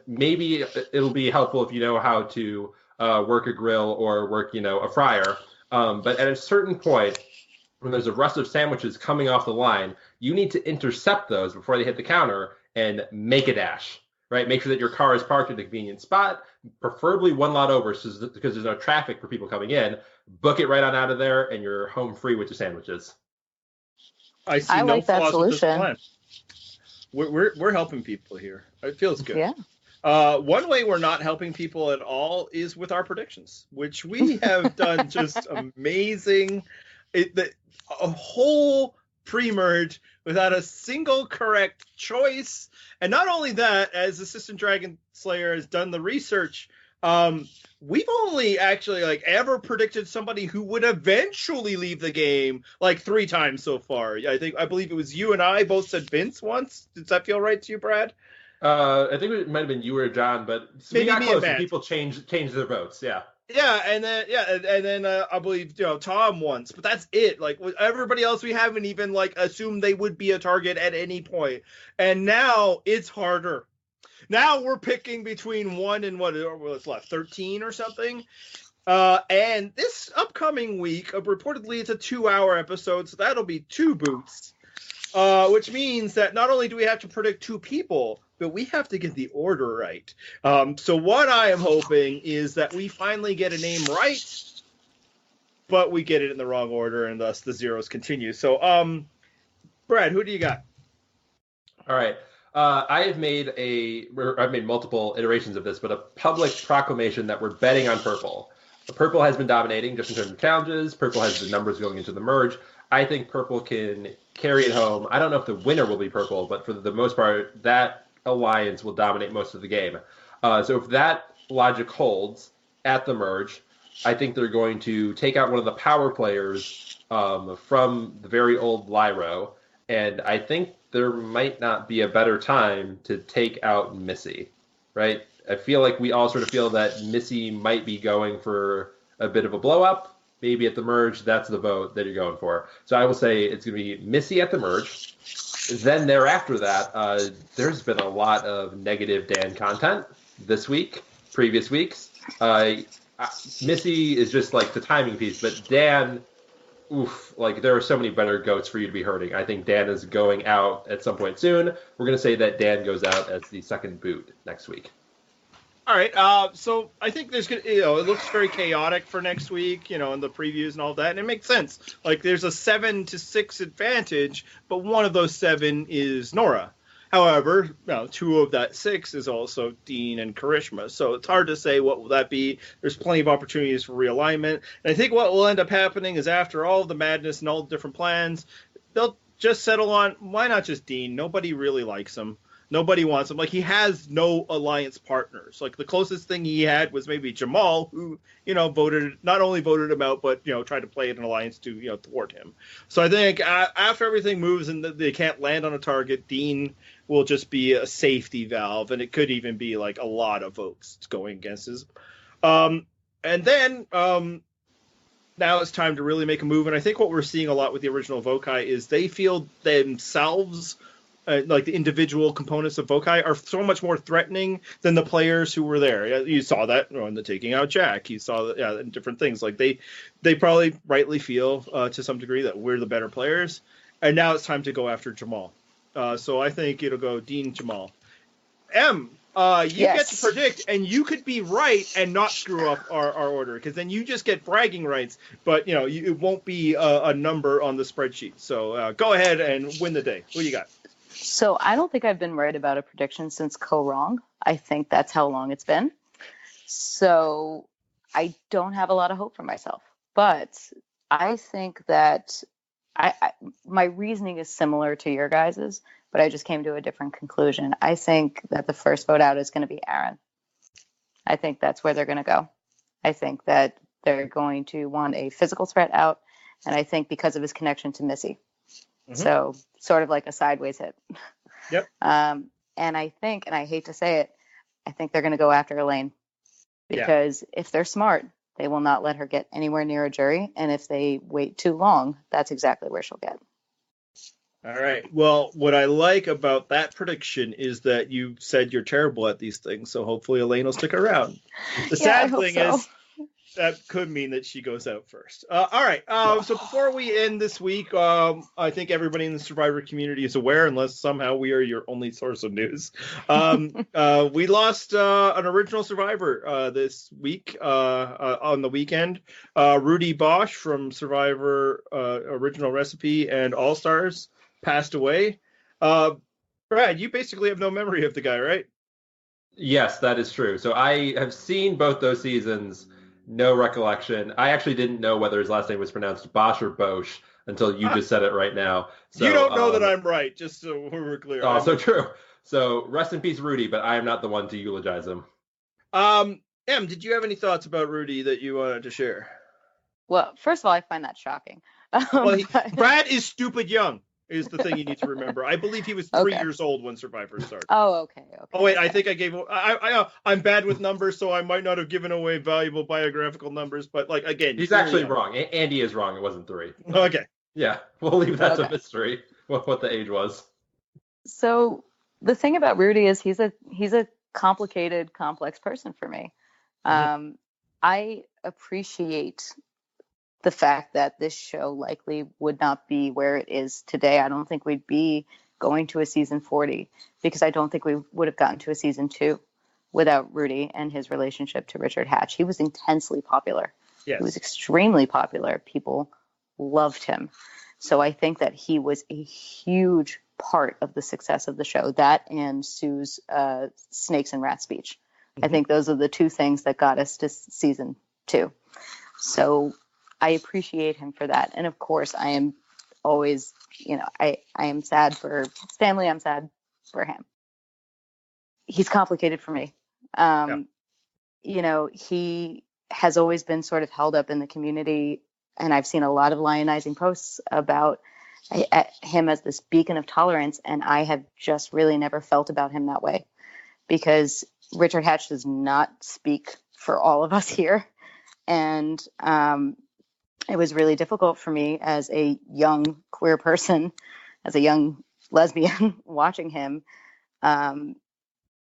C: Maybe it'll be helpful if you know how to work a grill or work, a fryer. But at a certain point, when there's a rush of sandwiches coming off the line, you need to intercept those before they hit the counter and make a dash, right? Make sure that your car is parked at a convenient spot, preferably one lot over, because there's no traffic for people coming in. Book it right on out of there, and you're home free with your sandwiches.
D: I like that solution.
B: We're helping people here. It feels good.
D: Yeah.
B: One way we're not helping people at all is with our predictions, which we have done just amazing. A whole pre-merge without a single correct choice. And not only that, as Assistant Dragon Slayer has done the research, we've only actually ever predicted somebody who would eventually leave the game 3 times so far. I believe it was you and I both said Vince once. Does that feel right to you, Brad?
C: I think it might have been you or John, but we got close and people changed their votes. Yeah.
B: Yeah, and then I believe Tom once, but that's it. With everybody else, we haven't even assumed they would be a target at any point. And now it's harder. Now we're picking between 1 and what's left, 13 or something. And this upcoming week, reportedly it's a 2-hour episode, so that'll be 2 boots. Which means that not only do we have to predict 2 people, but we have to get the order right. So what I am hoping is that we finally get a name right, but we get it in the wrong order, and thus the zeros continue. So, Brad, who do you got?
C: All right. I've made multiple iterations of this, but a public proclamation that we're betting on Purple. Purple has been dominating just in terms of challenges. Purple has the numbers going into the merge. I think Purple can carry it home. I don't know if the winner will be Purple, but for the most part, that alliance will dominate most of the game. So if that logic holds at the merge, I think they're going to take out one of the power players from the very old Lyro And I think there might not be a better time to take out Missy, right? I feel like we all sort of feel that Missy might be going for a bit of a blow up. Maybe at the merge, that's the vote that you're going for. So I will say it's going to be Missy at the merge. Then thereafter that, there's been a lot of negative Dan content this week, previous weeks. Missy is just like the timing piece, but Dan, oof, like there are so many better goats for you to be hurting. I think Dan is going out at some point soon. We're going to say that Dan goes out as the second boot next week.
B: All right. So I think there's gonna, it looks very chaotic for next week, in the previews and all that, and it makes sense. Like there's a 7-6 advantage, but one of those 7 is Noura. However, 2 of that 6 is also Dean and Karishma. So it's hard to say what will that be. There's plenty of opportunities for realignment. And I think what will end up happening is after all of the madness and all the different plans, they'll just settle on, why not just Dean? Nobody really likes him. Nobody wants him. Like, he has no alliance partners. Like, the closest thing he had was maybe Jamal, who, not only voted him out, but, tried to play an alliance to, thwart him. So I think after everything moves and they can't land on a target, Dean will just be a safety valve, and it could even be, like, a lot of votes going against his. And then now it's time to really make a move, and I think what we're seeing a lot with the original Vokai is they feel themselves like the individual components of Vokai are so much more threatening than the players who were there. You saw that on the taking out Jack. You saw that in different things. Like they probably rightly feel to some degree that we're the better players. And now it's time to go after Jamal. So I think it'll go Dean, Jamal. You
D: Yes.
B: get to predict, and you could be right and not screw up our order, because then you just get bragging rights, but it won't be a number on the spreadsheet. So go ahead and win the day. What do you got?
D: So I don't think I've been right about a prediction since Co-Wrong. I think that's how long it's been. So I don't have a lot of hope for myself. But I think that my reasoning is similar to your guys's, but I just came to a different conclusion. I think that the first vote out is going to be Aaron. I think that's where they're going to go. I think that they're going to want a physical threat out, and I think because of his connection to Missy. So sort of like a sideways hit.
B: Yep.
D: And I think, and I hate to say it, I think they're going to go after Elaine, because if they're smart, they will not let her get anywhere near a jury. And if they wait too long, that's exactly where she'll get.
B: All right. Well, what I like about that prediction is that you said you're terrible at these things, so hopefully Elaine will stick around. The sad thing is that could mean that she goes out first. All right. So before we end this week, I think everybody in the Survivor community is aware, unless somehow we are your only source of news. We lost an original Survivor this week on the weekend. Rudy Bosch from Survivor Original Recipe and All Stars passed away. Brad, you basically have no memory of the guy, right?
C: Yes, that is true. So I have seen both those seasons. No recollection. I actually didn't know whether his last name was pronounced Bosch or Bosch until you just said it right now. So,
B: you don't know that I'm right, just so we're clear.
C: Oh, so true. So rest in peace, Rudy, but I am not the one to eulogize him.
B: Em, did you have any thoughts about Rudy that you wanted to share?
D: Well, first of all, I find that shocking.
B: Brad is stupid young, is the thing you need to remember. I believe he was 3 years old when Survivor started.
D: Oh, okay.
B: Oh, wait, I think I gave... I'm bad with numbers, so I might not have given away valuable biographical numbers, but, like, again...
C: He's actually wrong. Andy is wrong. It wasn't 3.
B: Okay.
C: Yeah, we'll leave that to mystery, what the age was.
D: So the thing about Rudy is he's a complicated, complex person for me. I appreciate the fact that this show likely would not be where it is today. I don't think we'd be going to a season 40, because I don't think we would have gotten to a season 2 without Rudy and his relationship to Richard Hatch. He was intensely popular. Yes. He was extremely popular. People loved him. So I think that he was a huge part of the success of the show. That and Sue's Snakes and Rat speech. I think those are the 2 things that got us to season 2. So I appreciate him for that. And of course, I am always, I am sad for Stanley. I'm sad for him. He's complicated for me. He has always been sort of held up in the community. And I've seen a lot of lionizing posts about him as this beacon of tolerance, and I have just really never felt about him that way, because Richard Hatch does not speak for all of us here. And it was really difficult for me as a young queer person, as a young lesbian, watching him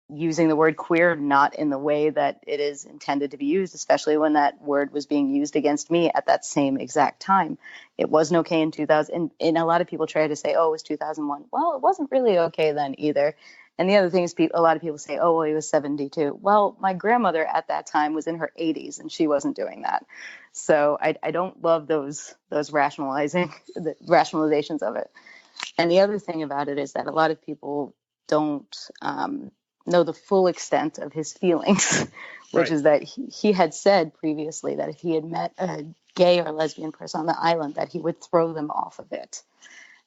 D: using the word queer not in the way that it is intended to be used, especially when that word was being used against me at that same exact time. It wasn't okay in 2000. And a lot of people try to say, oh, it was 2001. Well, it wasn't really okay then either. And the other thing is, a lot of people say, oh, well, he was 72. Well, my grandmother at that time was in her 80s, and she wasn't doing that. So I don't love those rationalizations of it. And the other thing about it is that a lot of people don't know the full extent of his feelings, which is that he had said previously that if he had met a gay or lesbian person on the island, that he would throw them off of it.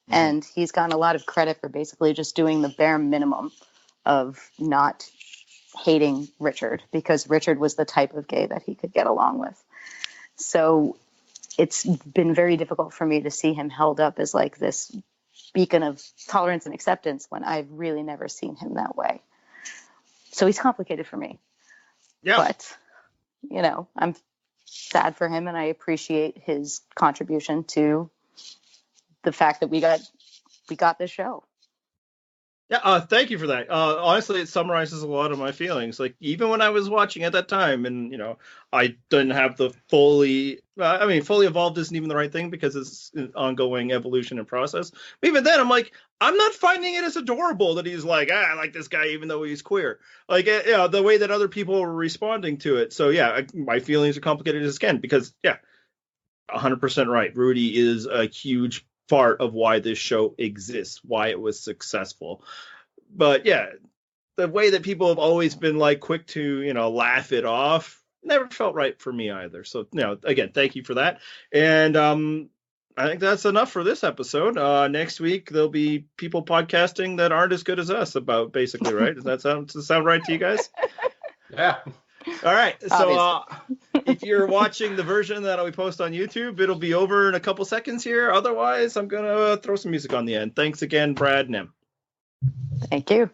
D: Mm-hmm. And he's gotten a lot of credit for basically just doing the bare minimum of not hating Richard, because Richard was the type of gay that he could get along with. So it's been very difficult for me to see him held up as like this beacon of tolerance and acceptance when I've really never seen him that way. So he's complicated for me. Yeah. But, I'm sad for him, and I appreciate his contribution to the fact that we got this show.
B: Yeah, thank you for that. Honestly, it summarizes a lot of my feelings. Like, even when I was watching at that time, and, I didn't have the fully evolved isn't even the right thing, because it's an ongoing evolution and process. But even then, I'm like, I'm not finding it as adorable that he's like, I like this guy even though he's queer. Like, the way that other people were responding to it. So, yeah, my feelings are complicated as can, because, 100% right. Rudy is a huge part of why this show exists, why it was successful. But the way that people have always been like quick to laugh it off never felt right for me either. So again, thank you for that. And I think that's enough for this episode. Next week there'll be people podcasting that aren't as good as us about, basically, right? Does that sound right to you guys?
C: Yeah.
B: All right. So if you're watching the version that we post on YouTube, it'll be over in a couple seconds here. Otherwise, I'm going to throw some music on the end. Thanks again, Brad and Em.
D: Thank you.